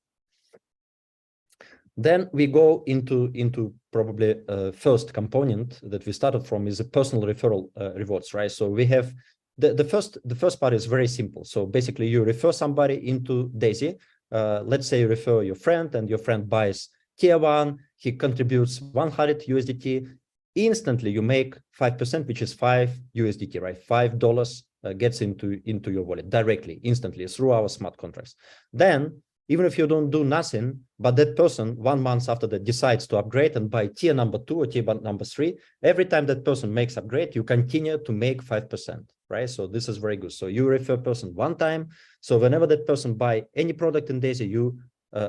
Then we go into probably first component that we started from is a personal referral rewards, right? So we have the first part is very simple. So basically you refer somebody into DAISY. Let's say you refer your friend and your friend buys tier 1, he contributes 100 USDT. Instantly you make 5%, which is 5 USDT, right? $5 gets into your wallet directly, instantly through our smart contracts. Then even if you don't do nothing, but that person 1 month after that decides to upgrade and buy tier number 2 or tier number 3, every time that person makes upgrade, you continue to make 5%, right? So this is very good. So you refer person 1 time. So whenever that person buy any product in DAISY, you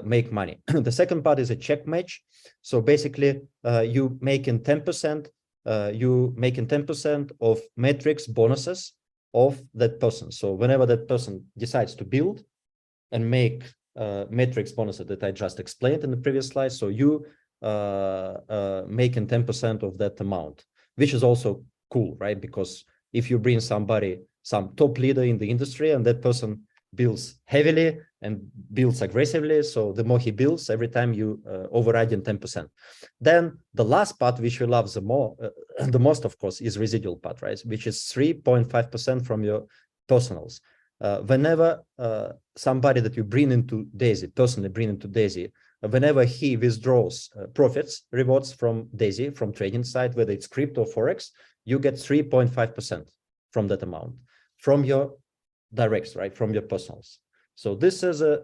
make money. The second part is a check match. So basically you making 10%, of metrics bonuses of that person. So whenever that person decides to build and make metrics bonuses that I just explained in the previous slide, so you making 10% of that amount, which is also cool, right? Because if you bring some top leader in the industry and that person builds heavily and builds aggressively, so the more he builds, every time you overriding 10%. Then the last part, which we love the most, of course, is residual part, right? Which is 3.5% from your personals. Whenever somebody that you bring into DAISY, personally bring into DAISY, whenever he withdraws profits, rewards from DAISY, from trading side, whether it's crypto or Forex, you get 3.5% from that amount, from your directs, right, from your personals. So this is a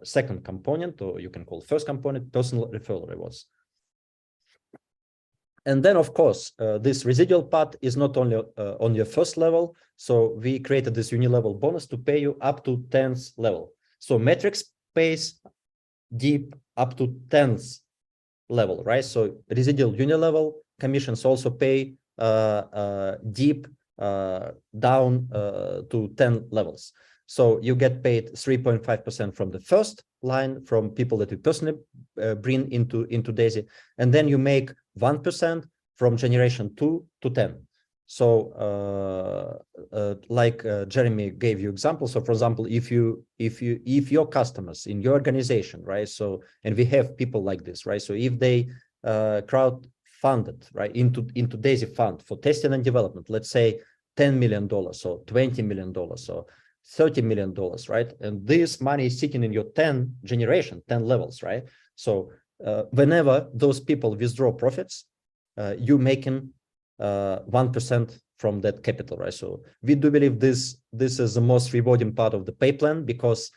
second component, or you can call first component, personal referral rewards. And then, of course, this residual part is not only on your first level. So we created this uni-level bonus to pay you up to 10th level. So metrics pays deep up to 10th level, right? So residual uni-level commissions also pay deep down to 10 levels. So you get paid 3.5% from the first line from people that you personally bring into DAISY, and then you make 1% from generation 2 to 10. So like Jeremy gave you example. So for example, if your customers in your organization, right? So, and we have people like this, right? So if they crowd funded, right, into DAISY fund for testing and development, let's say $10 million, so $20 million, so $30 million, right? And this money is sitting in your 10 levels, right? So whenever those people withdraw profits, you making 1% from that capital, right? So we do believe this is the most rewarding part of the pay plan, because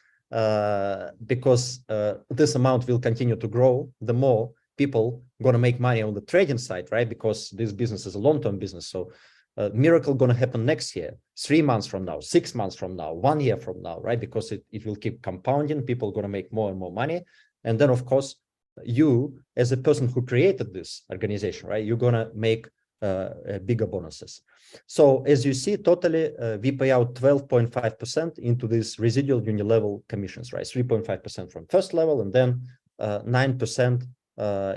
this amount will continue to grow the more people going to make money on the trading side, right? Because this business is a long-term business. So miracle going to happen next year, 3 months from now, 6 months from now, 1 year from now, right? Because it will keep compounding. People going to make more and more money. And then, of course, you as a person who created this organization, right? You're going to make bigger bonuses. So as you see, totally, we pay out 12.5% into this residual uni-level commissions, right? 3.5% from first level, and then 9%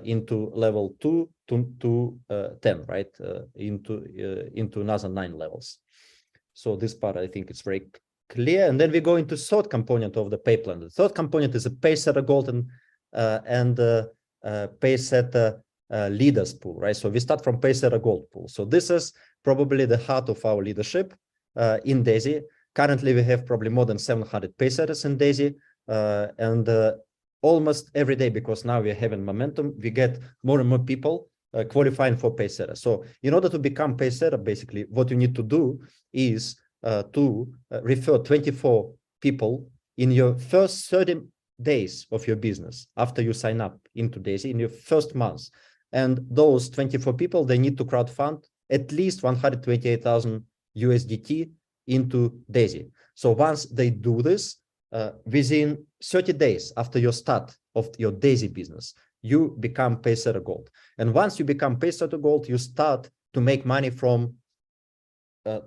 into level 2 to 10, right? Into another 9 levels. So this part, I think it's very clear. And then we go into third component of the pay plan. The third component is a Pacesetter Gold and Pacesetter leaders pool, right? So we start from Pacesetter Gold pool. So this is probably the heart of our leadership in DAISY. Currently, we have probably more than 700 Pacesetters in DAISY, and almost every day, because now we're having momentum, we get more and more people qualifying for Pacesetter. So in order to become Pacesetter, basically, what you need to do is to refer 24 people in your first 30 days of your business after you sign up into Daisy, in your first month. And those 24 people, they need to crowdfund at least 128,000 USDT into Daisy. So once they do this, within 30 days after your start of your Daisy business, you become Pacesetter Gold. And once you become Pacesetter Gold, you start to make money from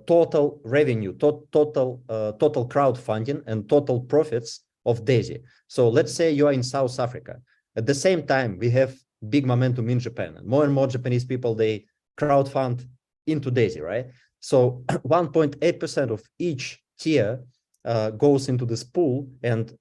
total revenue, total crowdfunding and total profits of Daisy. So let's say you are in South Africa. At the same time, we have big momentum in Japan, and more Japanese people, they crowdfund into Daisy, right? So 1.8% of each tier goes into this pool and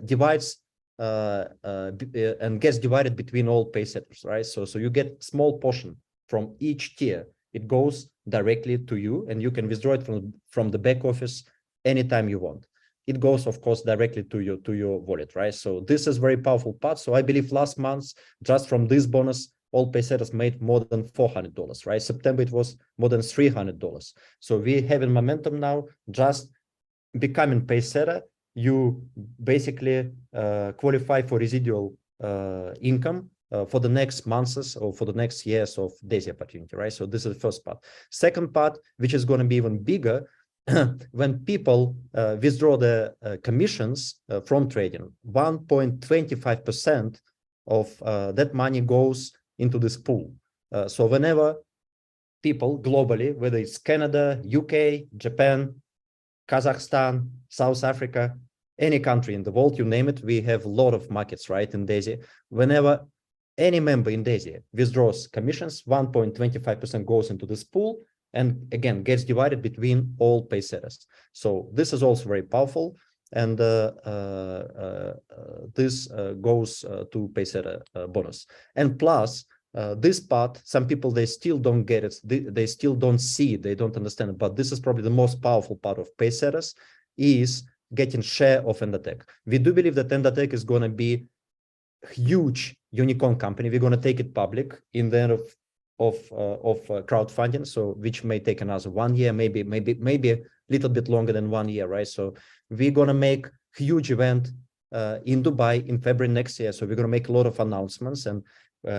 divides and gets divided between all Pacesetters, right? So you get small portion from each tier. It goes directly to you, and you can withdraw it from the back office anytime you want. It goes, of course, directly to your wallet, right? So this is very powerful part. So I believe last month, just from this bonus, all Pacesetters made more than $400, right? September, it was more than $300. So we have a momentum now. Just becoming Pacesetter, you basically qualify for residual income for the next months or for the next years of Daisy opportunity, right? So this is the first part. Second part, which is going to be even bigger, when people withdraw the commissions from trading, 1.25% of that money goes into this pool. So whenever people globally, whether it's Canada, UK, Japan, Kazakhstan, South Africa, any country in the world, you name it, we have a lot of markets, right, in Daisy. Whenever any member in Daisy withdraws commissions, 1.25% goes into this pool, and again, gets divided between all Pacesetters. So this is also very powerful, and this goes to Pacesetter bonus. And plus, this part, some people, they still don't get it, they still don't see it, they don't understand it, but this is probably the most powerful part of Pacesetters, is getting share of Endotech. We do believe that Endotech is going to be a huge unicorn company. We're going to take it public in the end of crowdfunding, so which may take another 1 year, maybe a little bit longer than 1 year, right? So we're going to make huge event in Dubai in February next year. So we're going to make a lot of announcements, and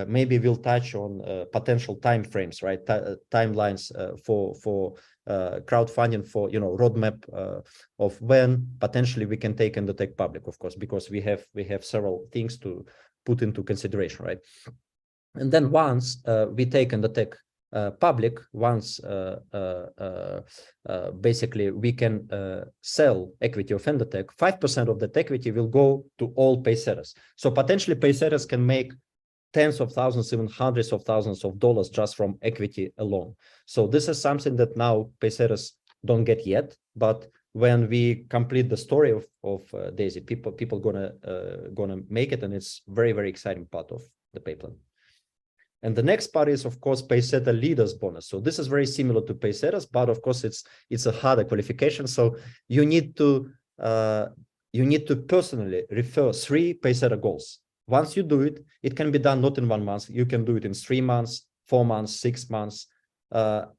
maybe we'll touch on potential time frames, right? Timelines for crowdfunding, for roadmap of when potentially we can take Endotech public, of course, because we have several things to put into consideration, right? And then once we take Endotech public, once basically we can sell equity of Endotech, 5% of that equity will go to all Pacesetters. So potentially Pacesetters can make tens of thousands, even hundreds of thousands of dollars just from equity alone. So this is something that now Pacesetters don't get yet, but when we complete the story of Daisy, people gonna make it, and it's very exciting part of the pipeline. And the next part is, of course, Pacesetter Leaders Bonus. So this is very similar to Pacesetters, but of course it's a harder qualification. So you need to personally refer 3 Pacesetter goals. Once you do it, it can be done not in 1 month. You can do it in 3 months, 4 months, 6 months.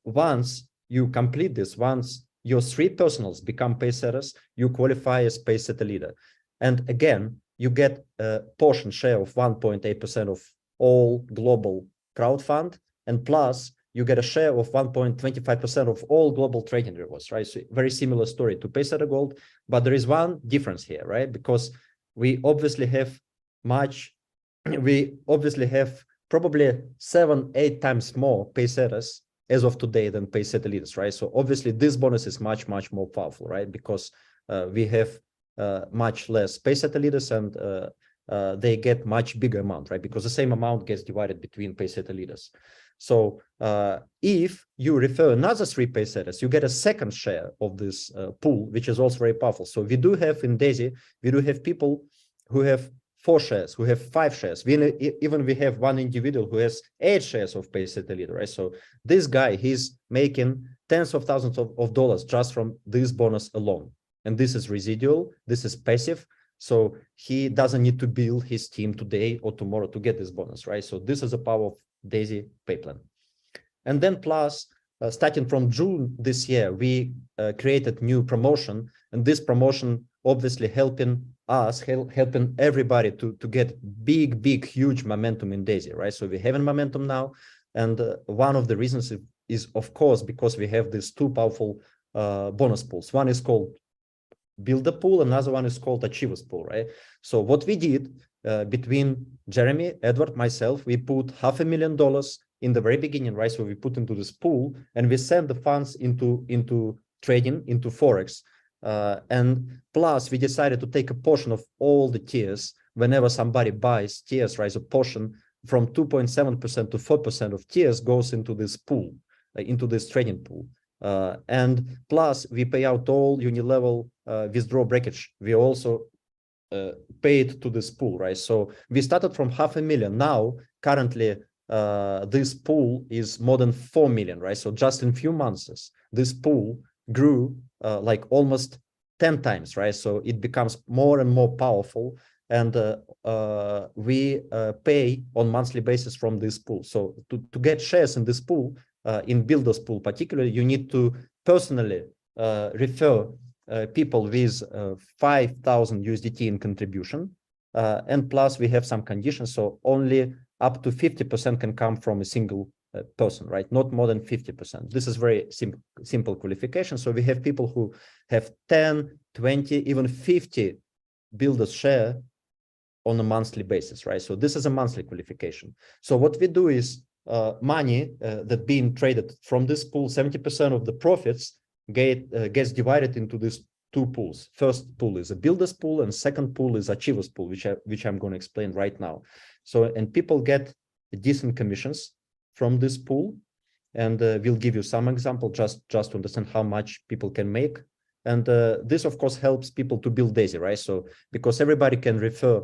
Once you complete this, once your 3 personals become Pacesetters, you qualify as Pacesetter Leader. And again, you get a portion share of 1.8% of all global crowdfund, and plus you get a share of 1.25% of all global trading rewards, right? So very similar story to Pacesetter Gold, but there is one difference here, right? Because we obviously have probably 7-8 times more Pacesetters as of today than Pacesetter Leaders, right? So obviously this bonus is much more powerful, right? Because we have much less Pacesetter Leaders, and they get much bigger amount, right? Because the same amount gets divided between Pacesetter Leaders. So if you refer another 3 Pacesetters, you get a second share of this pool, which is also very powerful. So we do have in Daisy, we do have people who have 4 shares, who have 5 shares. We have one individual who has 8 shares of Pacesetter Leader, right? So this guy, he's making tens of thousands of dollars just from this bonus alone. And this is residual, this is passive. So he doesn't need to build his team today or tomorrow to get this bonus, right? So this is the power of Daisy pipeline. And then plus, starting from June this year, we created new promotion, and this promotion obviously helping us, helping everybody to get big, huge momentum in DAISY, right? So we're having momentum now. And one of the reasons is, of course, because we have these two powerful bonus pools. One is called Builder Pool, another one is called Achievers Pool, right? So what we did between Jeremy, Edward, myself, we put $500,000 in the very beginning, right? So we put into this pool and we send the funds into trading, into Forex. And plus we decided to take a portion of all the tiers whenever somebody buys tiers, right? So portion from 2.7% to 4% of tiers goes into this pool, into this trading pool. And plus we pay out all unilevel withdrawal breakage. We also paid to this pool, right? So we started from $500,000. Now, currently, this pool is more than 4 million, right? So just in few months, this pool grew like almost 10 times, right? So it becomes more and more powerful, and we pay on monthly basis from this pool. So to get shares in this pool, in Builders Pool particularly, you need to personally refer people with 5,000 USDT in contribution, and plus we have some conditions, so only up to 50% can come from a single person, right? Not more than 50%. This is very simple qualification. So we have people who have 10, 20, even 50 builders share on a monthly basis, right? So this is a monthly qualification. So what we do is money that being traded from this pool, 70% of the profits gets divided into these two pools. First pool is a builders pool, and second pool is achievers pool, which I'm going to explain right now. So, and people get decent commissions from this pool, and we'll give you some example just to understand how much people can make. And this of course helps people to build DAISY, right? So because everybody can refer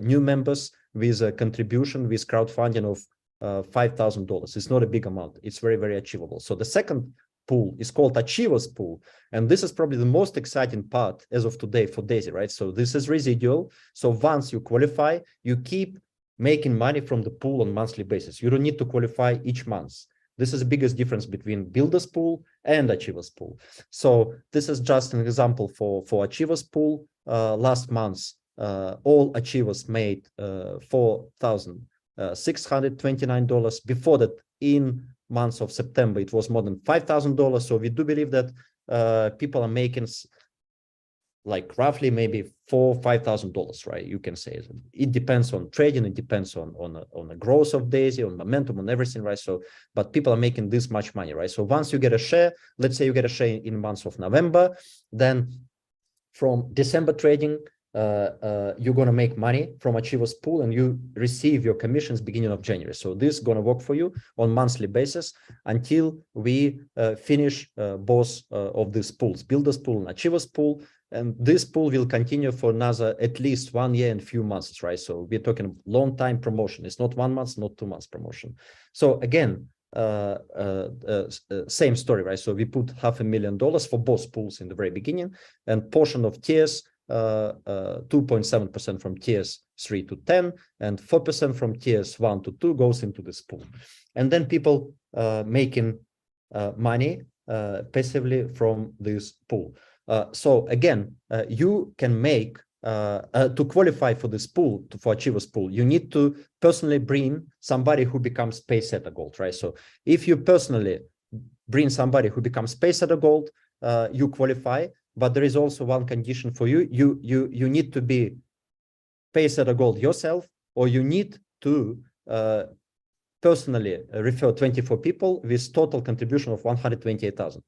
new members with a contribution with crowdfunding of $5,000. It's not a big amount. It's very, very achievable. So the second pool is called Achievers Pool. And this is probably the most exciting part as of today for DAISY, right? So this is residual. So once you qualify, you keep making money from the pool on monthly basis. You don't need to qualify each month. This is the biggest difference between Builders Pool and Achievers Pool. So this is just an example for Achievers Pool. Last month, all achievers made $4,629. Before that, in months of September, it was more than $5,000. So we do believe that people are making like roughly maybe $4,000-$5,000, right? You can say it depends on trading, it depends on the growth of DAISY, on momentum, on everything, right? So, but people are making this much money, right? So once you get a share, let's say you get a share in months of November, then from December trading, you're going to make money from Achievers Pool, and you receive your commissions beginning of January. So this is going to work for you on monthly basis until we finish both of these pools, Builders Pool and Achievers Pool. And this pool will continue for another at least 1 year and a few months, right? So we're talking long time promotion. It's not 1 month, not 2 months promotion. So again, same story, right? So we put $500,000 for both pools in the very beginning, and portion of tiers, 2.7% from tiers 3 to 10, and 4% from tiers 1 to 2 goes into this pool. And then people making money passively from this pool. So again, you can make, to qualify for this pool, for Achievers Pool, you need to personally bring somebody who becomes Pacesetter Gold, right? So if you personally bring somebody who becomes Pacesetter Gold, you qualify. But there is also one condition for you. You need to be Pacesetter Gold yourself, or you need to personally refer 24 people with total contribution of 128,000.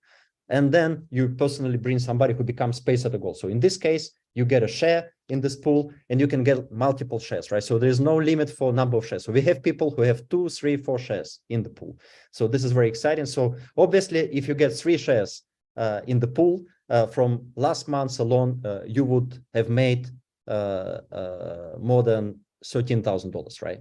And then you personally bring somebody who becomes Pacesetter Gold. So in this case, you get a share in this pool, and you can get multiple shares, right? So there is no limit for number of shares. So we have people who have 2, 3, 4 shares in the pool. So this is very exciting. So obviously, if you get 3 shares in the pool, from last month alone, you would have made more than $13,000, right?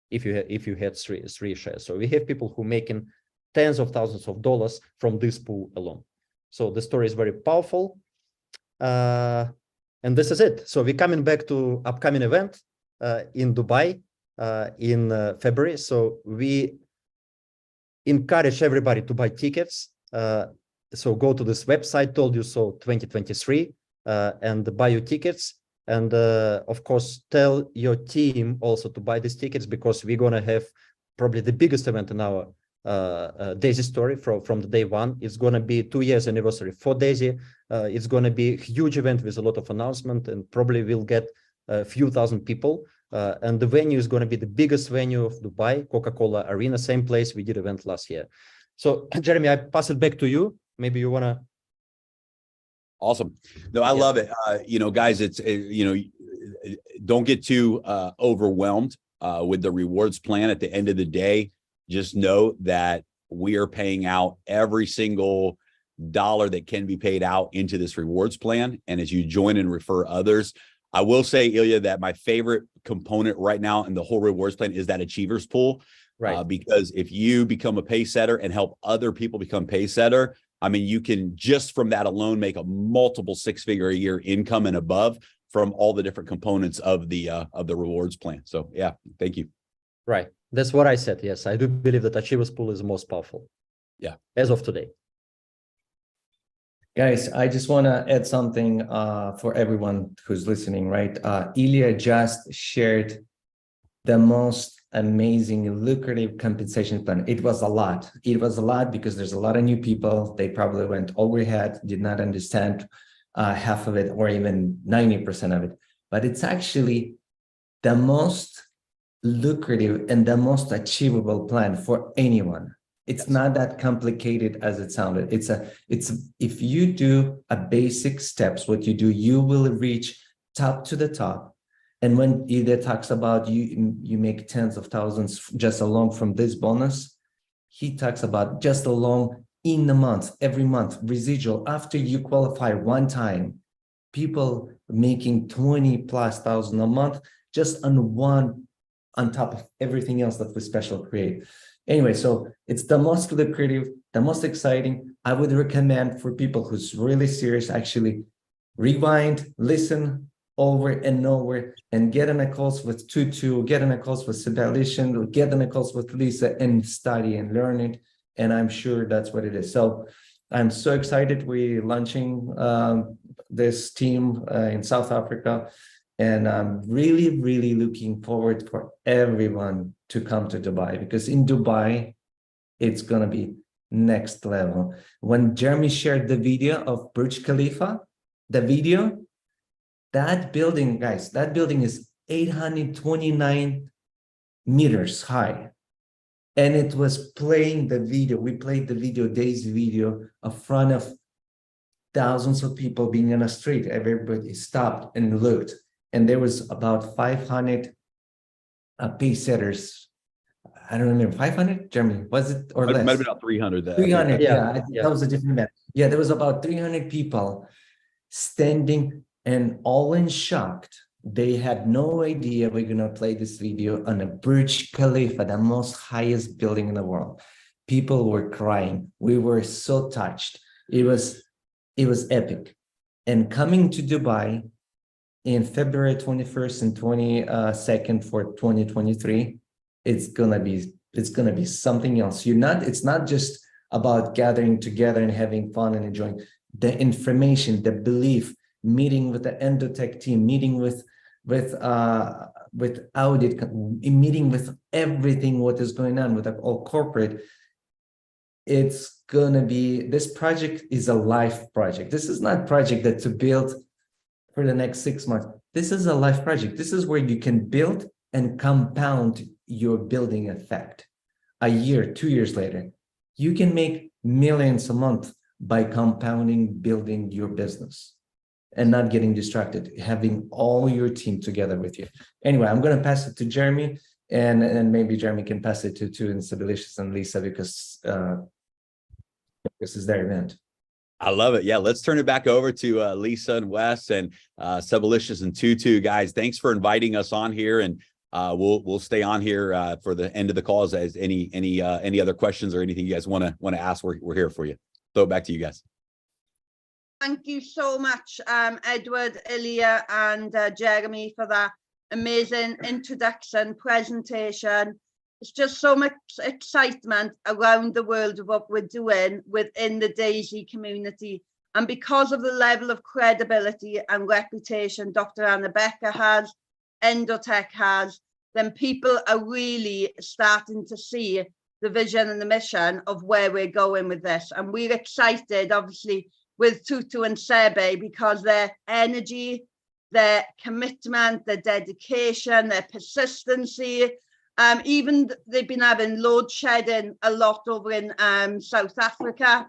If you had three shares. So we have people who making tens of thousands of dollars from this pool alone. So the story is very powerful. And this is it. So we're coming back to upcoming event in Dubai in February. So we encourage everybody to buy tickets. So go to this website, Told You So 2023. and buy your tickets. And of course, tell your team also to buy these tickets, because we're going to have probably the biggest event in our Daisy story from the day one. It's going to be 2 years anniversary for Daisy. It's going to be a huge event with a lot of announcement, and probably we'll get a few thousand people. And the venue is going to be the biggest venue of Dubai, Coca-Cola Arena, same place we did event last year. So Jeremy, I pass it back to you. Maybe you want to. Awesome. No, I love it. Guys, don't get too overwhelmed with the rewards plan. At the end of the day, just know that we are paying out every single dollar that can be paid out into this rewards plan. And as you join and refer others, I will say, Ilya, that my favorite component right now in the whole rewards plan is that achievers pool. Right. Because if you become a Pacesetter and help other people become Pacesetter, I mean, you can just from that alone make a multiple six-figure a year income and above from all the different components of the rewards plan. So yeah, thank you. Right. That's what I said. Yes, I do believe that achievers pool is the most powerful. Yeah. As of today. Guys, I just want to add something for everyone who's listening, right? Ilya just shared the most amazing, lucrative compensation plan. It was a lot. It was a lot because there's a lot of new people. They probably went overhead, did not understand half of it or even 90% of it. But it's actually the most lucrative and the most achievable plan for anyone. It's not that complicated as it sounded. If you do a basic steps, what you do, you will reach top to the top. And when Ilya talks about you make tens of thousands just alone from this bonus, he talks about just alone in the month, every month, residual. After you qualify one time, people making 20,000+ a month just on top of everything else that we special create. Anyway, so it's the most lucrative, the most exciting. I would recommend for people who's really serious, actually rewind, listen over and over, and get in a calls with Tutu, get in a calls with Sebastian, get in a calls with Lisa, and study and learn it. And I'm sure that's what it is. So I'm so excited. We're launching this team in South Africa. And I'm really, really looking forward for everyone to come to Dubai, because in Dubai, it's going to be next level. When Jeremy shared the video of Burj Khalifa, that building, guys, that building is 829 meters high. And it was playing the video. We played the video, Daisy video, in front of thousands of people being on a street. Everybody stopped and looked. And there was about 500 Pacesetters. I don't remember, 500, Jeremy, was it, or less? Might have been about 300. 300, yeah. That was a different event. Yeah, there was about 300 people standing and all in shock. They had no idea we're going to play this video on a Burj Khalifa, the most highest building in the world. People were crying. We were so touched. It was epic. And coming to Dubai in February 21st and 22nd for 2023, it's gonna be something else. It's not just about gathering together and having fun and enjoying the information, the belief, meeting with the Endotech team, meeting with audit, meeting with everything what is going on with all corporate. It's gonna be, this project is a life project. This is not a project that to build for the next 6 months. This is a life project. This is where you can build and compound your building effect. A year, 2 years later, you can make millions a month by compounding, building your business and not getting distracted, having all your team together with you. Anyway, I'm going to pass it to Jeremy, and maybe Jeremy can pass it to Instabilicious and Lisa, because this is their event. I love it. Yeah, let's turn it back over to Lisa and Wes and Sebalicious and Tutu. Guys, thanks for inviting us on here, and we'll stay on here for the end of the calls. As any other questions or anything you guys want to ask, we're here for you. Throw it back to you guys. Thank you so much, Edward, Ilya, and Jeremy, for that amazing introduction presentation. It's just so much excitement around the world of what we're doing within the Daisy community And because of the level of credibility and reputation Dr. Anna Becker has, Endotech has, then people are really starting to see the vision and the mission of where we're going with this. And we're excited, obviously, with Tutu and Sebe, because their energy, their commitment, their dedication, their persistency, even they've been having load shedding a lot over in South Africa,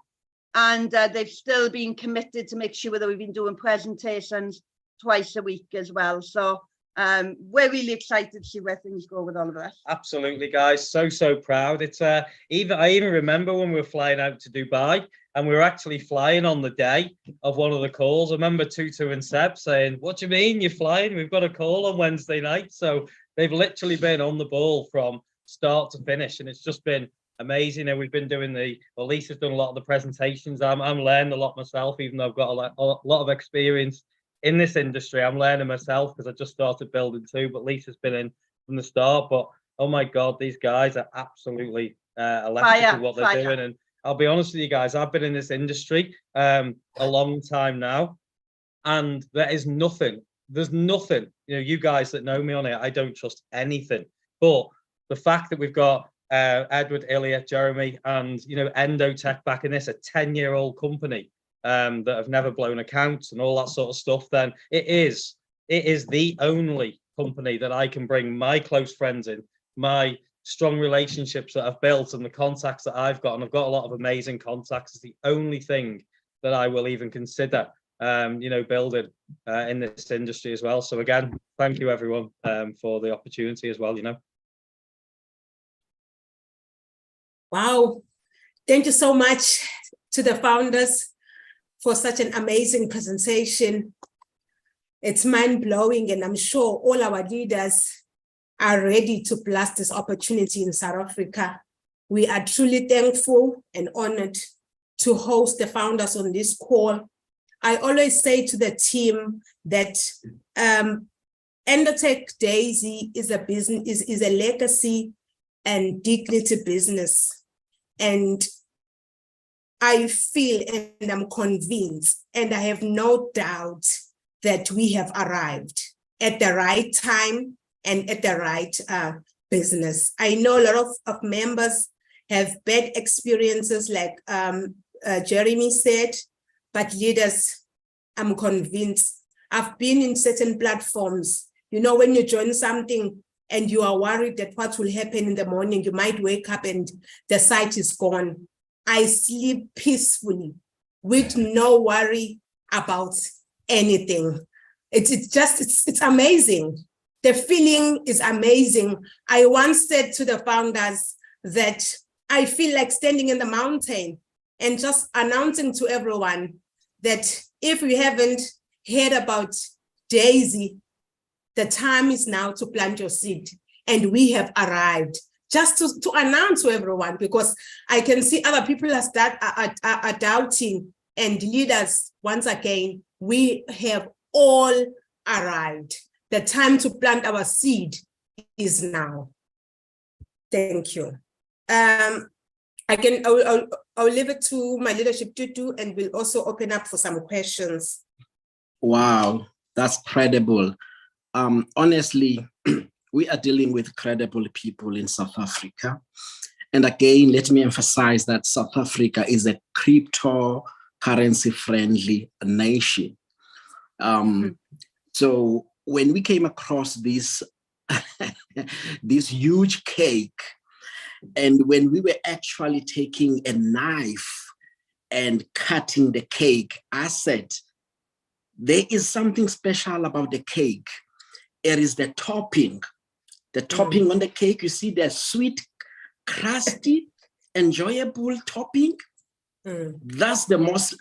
and they've still been committed to make sure that we've been doing presentations twice a week as well. So we're really excited to see where things go with all of this. Absolutely, guys. So proud. It's I even remember when we were flying out to Dubai, and we were actually flying on the day of one of the calls. I remember Tutu and Seb saying, "What do you mean you're flying? We've got a call on Wednesday night." So they've literally been on the ball from start to finish, and it's just been amazing. And we've been doing Lisa's done a lot of the presentations. I'm learning a lot myself, even though I've got a lot of experience in this industry. I'm learning myself because I just started building too, but Lisa's been in from the start. But oh my God, these guys are absolutely electric with what they're doing. And I'll be honest with you guys, I've been in this industry a long time now, and there's nothing, you guys that know me on it, I don't trust anything. But the fact that we've got Edward, Ilya, Jeremy, and Endotech back in this, a 10-year-old company, that have never blown accounts and all that sort of stuff, then it is the only company that I can bring my close friends in, my strong relationships that I've built and the contacts that I've got, and I've got a lot of amazing contacts. It's the only thing that I will even consider building in this industry as well. So again, thank you everyone for the opportunity as well. Wow, thank you so much to the founders for such an amazing presentation. It's mind-blowing, and I'm sure all our leaders are ready to blast this opportunity in South Africa. We are truly thankful and honored to host the founders on this call. I always say to the team that Endotech Daisy is a business, is a legacy and dignity business. And I feel and I'm convinced, and I have no doubt that we have arrived at the right time and at the right business. I know a lot of members have bad experiences, like Jeremy said, but leaders, I'm convinced. I've been in certain platforms, when you join something and you are worried that what will happen in the morning, you might wake up and the site is gone. I sleep peacefully with no worry about anything. It's amazing. The feeling is amazing. I once said to the founders that I feel like standing in the mountain and just announcing to everyone that if you haven't heard about Daisy, the time is now to plant your seed. And we have arrived. Just to announce to everyone, because I can see other people are doubting, and leaders, once again, we have all arrived. The time to plant our seed is now. Thank you. I'll leave it to my leadership to do, and we'll also open up for some questions. Wow, that's credible. Honestly, we are dealing with credible people in South Africa. And again, let me emphasize that South Africa is a cryptocurrency friendly nation. So when we came across this, this huge cake, and when we were actually taking a knife and cutting the cake, I said, there is something special about the cake. It is the topping. The topping on the cake, you see the sweet, crusty, enjoyable topping. That's the most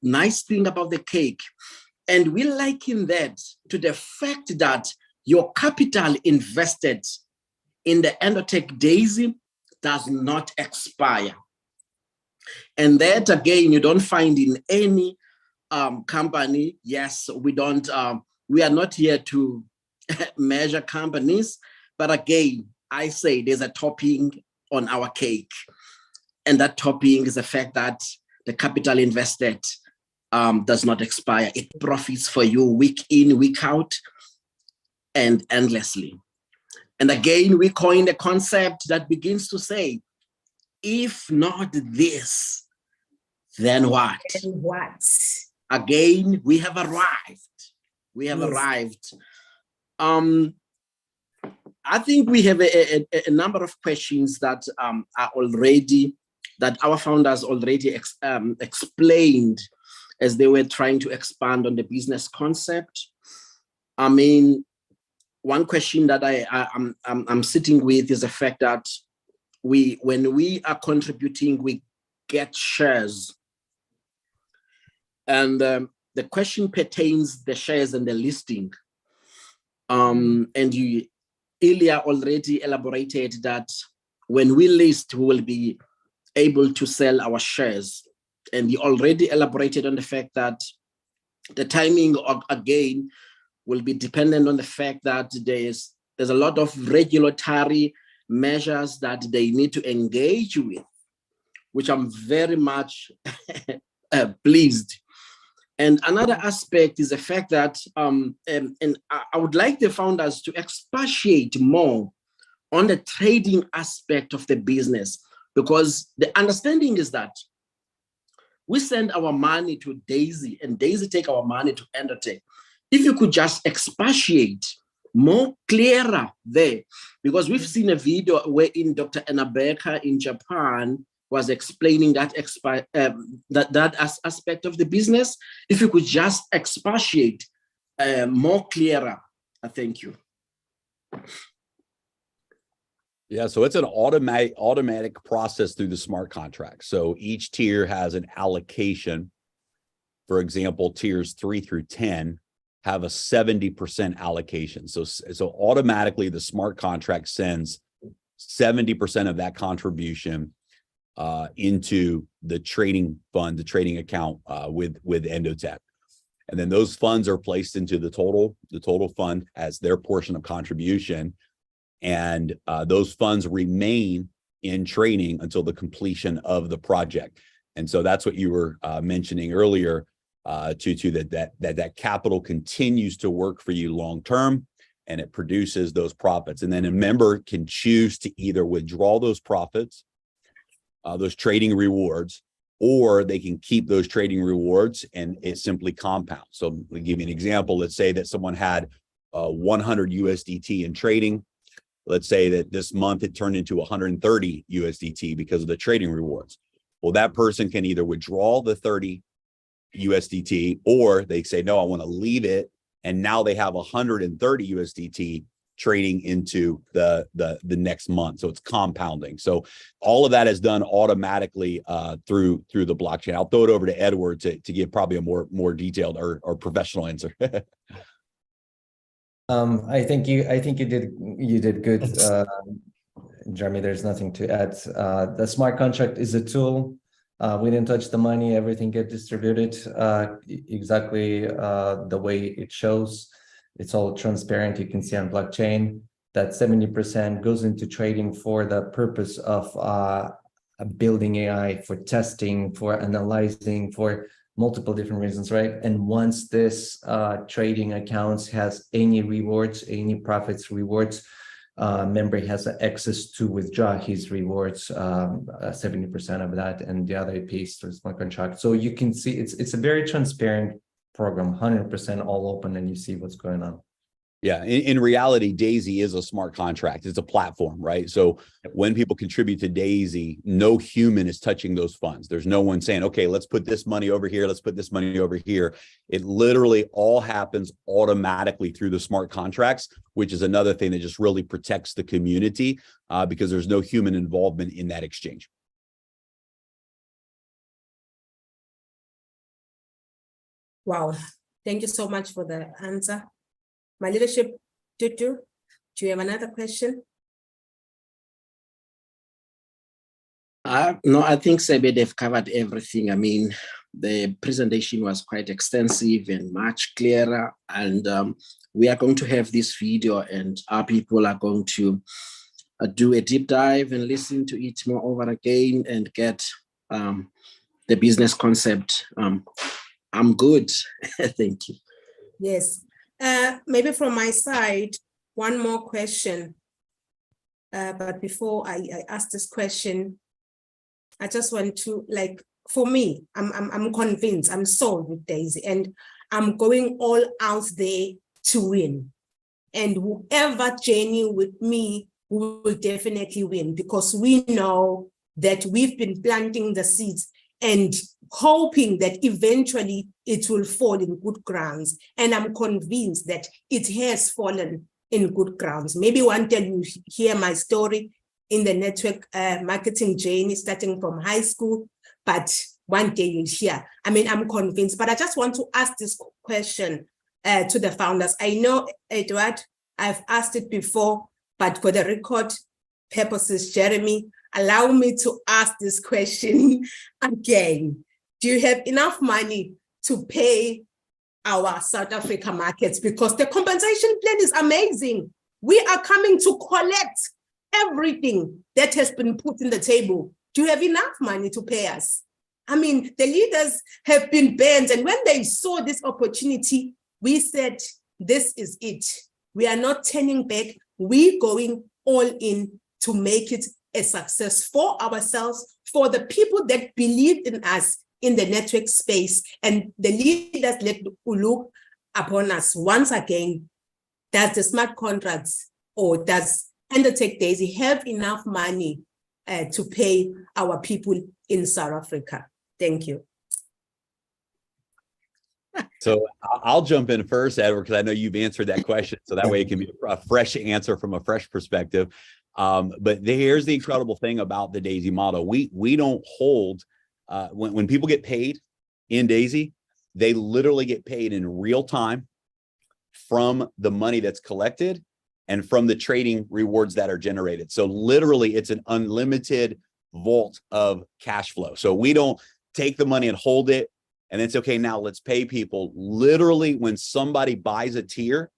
nice thing about the cake. And we liken that to the fact that your capital invested in the Endotech Daisy does not expire. And that, again, you don't find in any company. Yes, we are not here to measure companies, but again, I say there's a topping on our cake, and that topping is the fact that the capital invested does not expire. It profits for you week in, week out, and endlessly. And again, we coined a concept that begins to say, if not this, then what? And what? Again, we have arrived. We have arrived. I think we have a number of questions that are already, that our founders already explained as they were trying to expand on the business concept. I mean, one question that I'm sitting with is the fact that when we are contributing, we get shares. And the question pertains the shares and the listing. And you, Ilya already elaborated that when we list, we will be able to sell our shares. And you already elaborated on the fact that the timing of, again, will be dependent on the fact that there's a lot of regulatory measures that they need to engage with, which I'm very much pleased. And another aspect is the fact that, and I would like the founders to expatiate more on the trading aspect of the business, because the understanding is that we send our money to Daisy and Daisy take our money to Endotech. If you could just expatiate more clearer there, because we've seen a video wherein Dr. Becker in Japan was explaining that aspect of the business. If you could just expatiate more clearer, thank you. Yeah, so it's an automatic process through the smart contract. So each tier has an allocation. For example, tiers 3 through 10 have a 70% allocation. So automatically the smart contract sends 70% of that contribution into the trading fund, the trading account with Endotech. And then those funds are placed into the total fund as their portion of contribution. And those funds remain in trading until the completion of the project. And so that's what you were mentioning earlier, Tutu, that capital continues to work for you long term, and it produces those profits. And then a member can choose to either withdraw those profits, those trading rewards, or they can keep those trading rewards and it simply compounds. So I'll give you an example. Let's say that someone had 100 USDT in trading. Let's say that this month it turned into 130 USDT because of the trading rewards. Well, that person can either withdraw the 30 USDT, or they say, no, I want to leave it. And now they have 130 USDT trading into the next month. So it's compounding. So all of that is done automatically through the blockchain. I'll throw it over to Edward to give probably a more detailed or professional answer. I think you did good, Jeremy. There's nothing to add. The smart contract is a tool. We didn't touch the money. Everything gets distributed exactly the way it shows. It's all transparent. You can see on blockchain that 70% goes into trading for the purpose of building AI, for testing, for analyzing, for multiple different reasons, right? And once this trading accounts has any rewards, any profits rewards, member has access to withdraw his rewards, 70% of that, and the other pays through smart contract. So you can see it's a very transparent program, 100% all open, and you see what's going on. Yeah, in reality, Daisy is a smart contract. It's a platform, right? So when people contribute to Daisy, no human is touching those funds. There's no one saying, okay, let's put this money over here. Let's put this money over here. It literally all happens automatically through the smart contracts, which is another thing that just really protects the community because there's no human involvement in that exchange. Wow. Thank you so much for the answer. My leadership, Tutu, do you have another question? No, I think, Sebe, they've covered everything. I mean, the presentation was quite extensive and much clearer. And we are going to have this video and our people are going to do a deep dive and listen to it more over again and get the business concept I'm good. Thank you. Yes. Maybe from my side, one more question. But before I ask this question, I just want to, like, for me, I'm convinced, I'm sold with Daisy, and I'm going all out there to win. And whoever journey with me will definitely win, because we know that we've been planting the seeds and hoping that eventually it will fall in good grounds. And I'm convinced that it has fallen in good grounds. Maybe one day you hear my story in the network marketing journey, starting from high school, but one day you'll hear. I mean, I'm convinced, but I just want to ask this question to the founders. I know, Edward, I've asked it before, but for the record purposes, Jeremy, allow me to ask this question again. Do you have enough money to pay our South Africa markets? Because the compensation plan is amazing. We are coming to collect everything that has been put in the table. Do you have enough money to pay us? I mean, the leaders have been banned, and when they saw this opportunity, we said, this is it. We are not turning back. We're going all in to make it a success for ourselves, for the people that believed in us in the network space, and the leaders let look upon us once again. Does the smart contracts or does Endotech Daisy have enough money to pay our people in South Africa? Thank you. So I'll jump in first, Edward, because I know you've answered that question. So that way it can be a fresh answer from a fresh perspective. But here's the incredible thing about the Daisy model. We don't hold, when people get paid in Daisy, they literally get paid in real time from the money that's collected and from the trading rewards that are generated. So literally it's an unlimited vault of cash flow. So we don't take the money and hold it and it's okay, now let's pay people. Literally, when somebody buys a tier,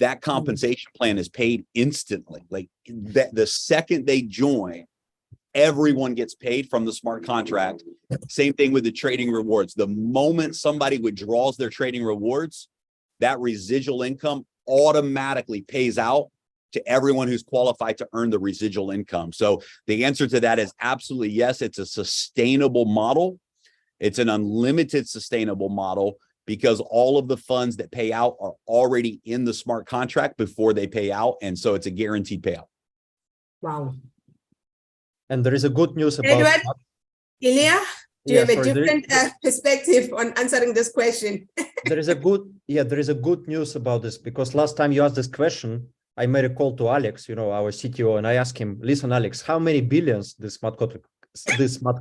that compensation plan is paid instantly. Like that, the second they join, everyone gets paid from the smart contract. Same thing with the trading rewards. The moment somebody withdraws their trading rewards, that residual income automatically pays out to everyone who's qualified to earn the residual income. So the answer to that is absolutely yes. It's a sustainable model. It's an unlimited sustainable model because all of the funds that pay out are already in the smart contract before they pay out. And so it's a guaranteed payout. Wow. And there is a good news about Edward, Ilya, do you have a sorry, different perspective on answering this question? there is a good news about this, because last time you asked this question, I made a call to Alex, our CTO, and I asked him, listen, Alex, how many billions these smart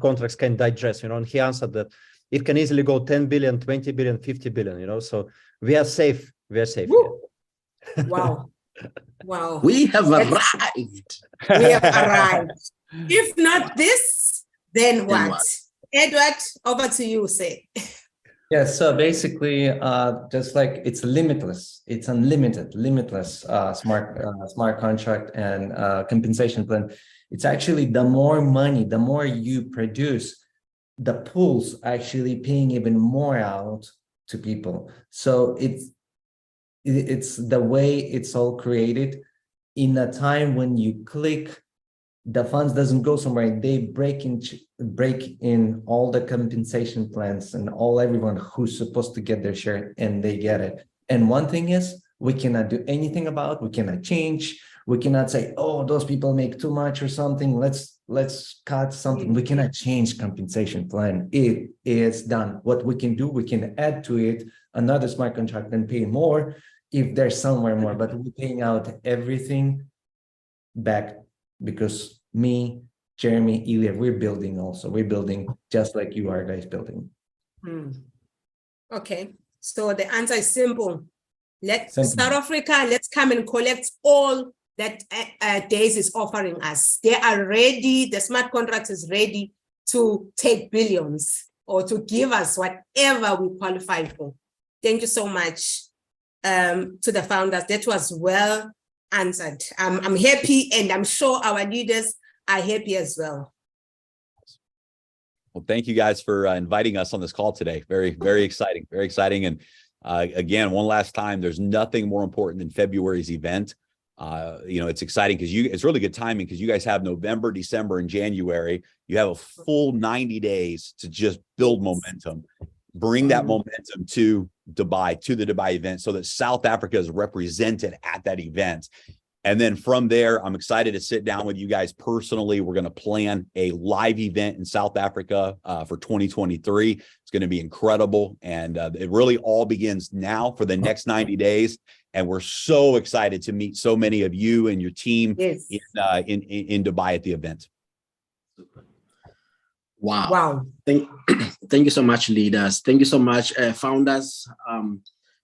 contracts can digest, and he answered that it can easily go 10 billion, 20 billion, 50 billion, so we are safe. We are safe. Yeah. Wow. Wow. We have arrived. We have arrived. If not this, then what? Edward, over to you, say. Yeah, so basically, just like it's limitless, it's unlimited, limitless smart contract and compensation plan. It's actually the more money, the more you produce, the pool's actually paying even more out to people. So it's the way it's all created in a time when you click, the funds doesn't go somewhere. They break in all the compensation plans and everyone who's supposed to get their share, and they get it. And one thing is, we cannot do anything about, we cannot change. We cannot say, oh, those people make too much or something. Let's cut something. We cannot change compensation plan. It is done. What we can do, we can add to it another smart contract and pay more if there's somewhere more, but we're paying out everything back. Because me, Jeremy, Ilya, we're building also. We're building just like you are guys building. Okay, so the answer is simple. South Africa, let's come and collect all that Daisy is offering us. They are ready, the smart contract is ready to take billions or to give us whatever we qualify for. Thank you so much to the founders. That was well answered. I'm happy, and I'm sure our leaders are happy as well. Well, thank you guys for inviting us on this call today. Very, very exciting, very exciting. And again, one last time, there's nothing more important than February's event. It's exciting because it's really good timing because you guys have November, December, and January. You have a full 90 days to just build momentum, bring that momentum to Dubai, to the Dubai event, so that South Africa is represented at that event. And then from there, I'm excited to sit down with you guys personally. We're going to plan a live event in South Africa for 2023. It's going to be incredible. And it really all begins now for the next 90 days. And we're so excited to meet so many of you and your team in Dubai at the event. Wow. Wow. Thank you so much, leaders. Thank you so much, founders,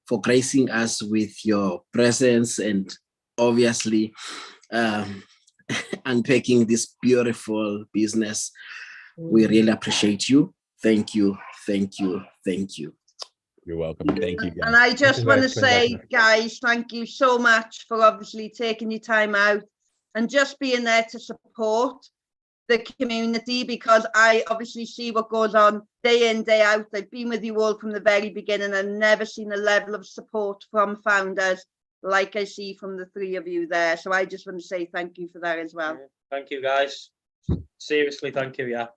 for gracing us with your presence and obviously unpacking this beautiful business. We really appreciate you. Thank you. Thank you. Thank you. You're welcome. Thank you, guys. And I just want to say, guys, thank you so much for obviously taking your time out and just being there to support the community, because I obviously see what goes on day in, day out. I've been with you all from the very beginning and never seen a level of support from founders like I see from the three of you there. So I just want to say thank you for that as well. Thank you, guys. Seriously, thank you. Yeah.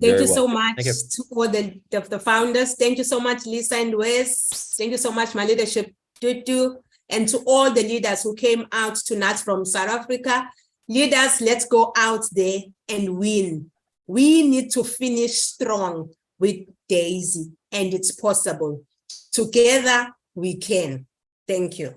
Thank you so much to all the founders. Thank you so much, Lisa and Wes. Thank you so much, my leadership, Tutu, and to all the leaders who came out tonight from South Africa. Leaders, let's go out there and win. We need to finish strong with Daisy, and it's possible. Together, we can. Thank you.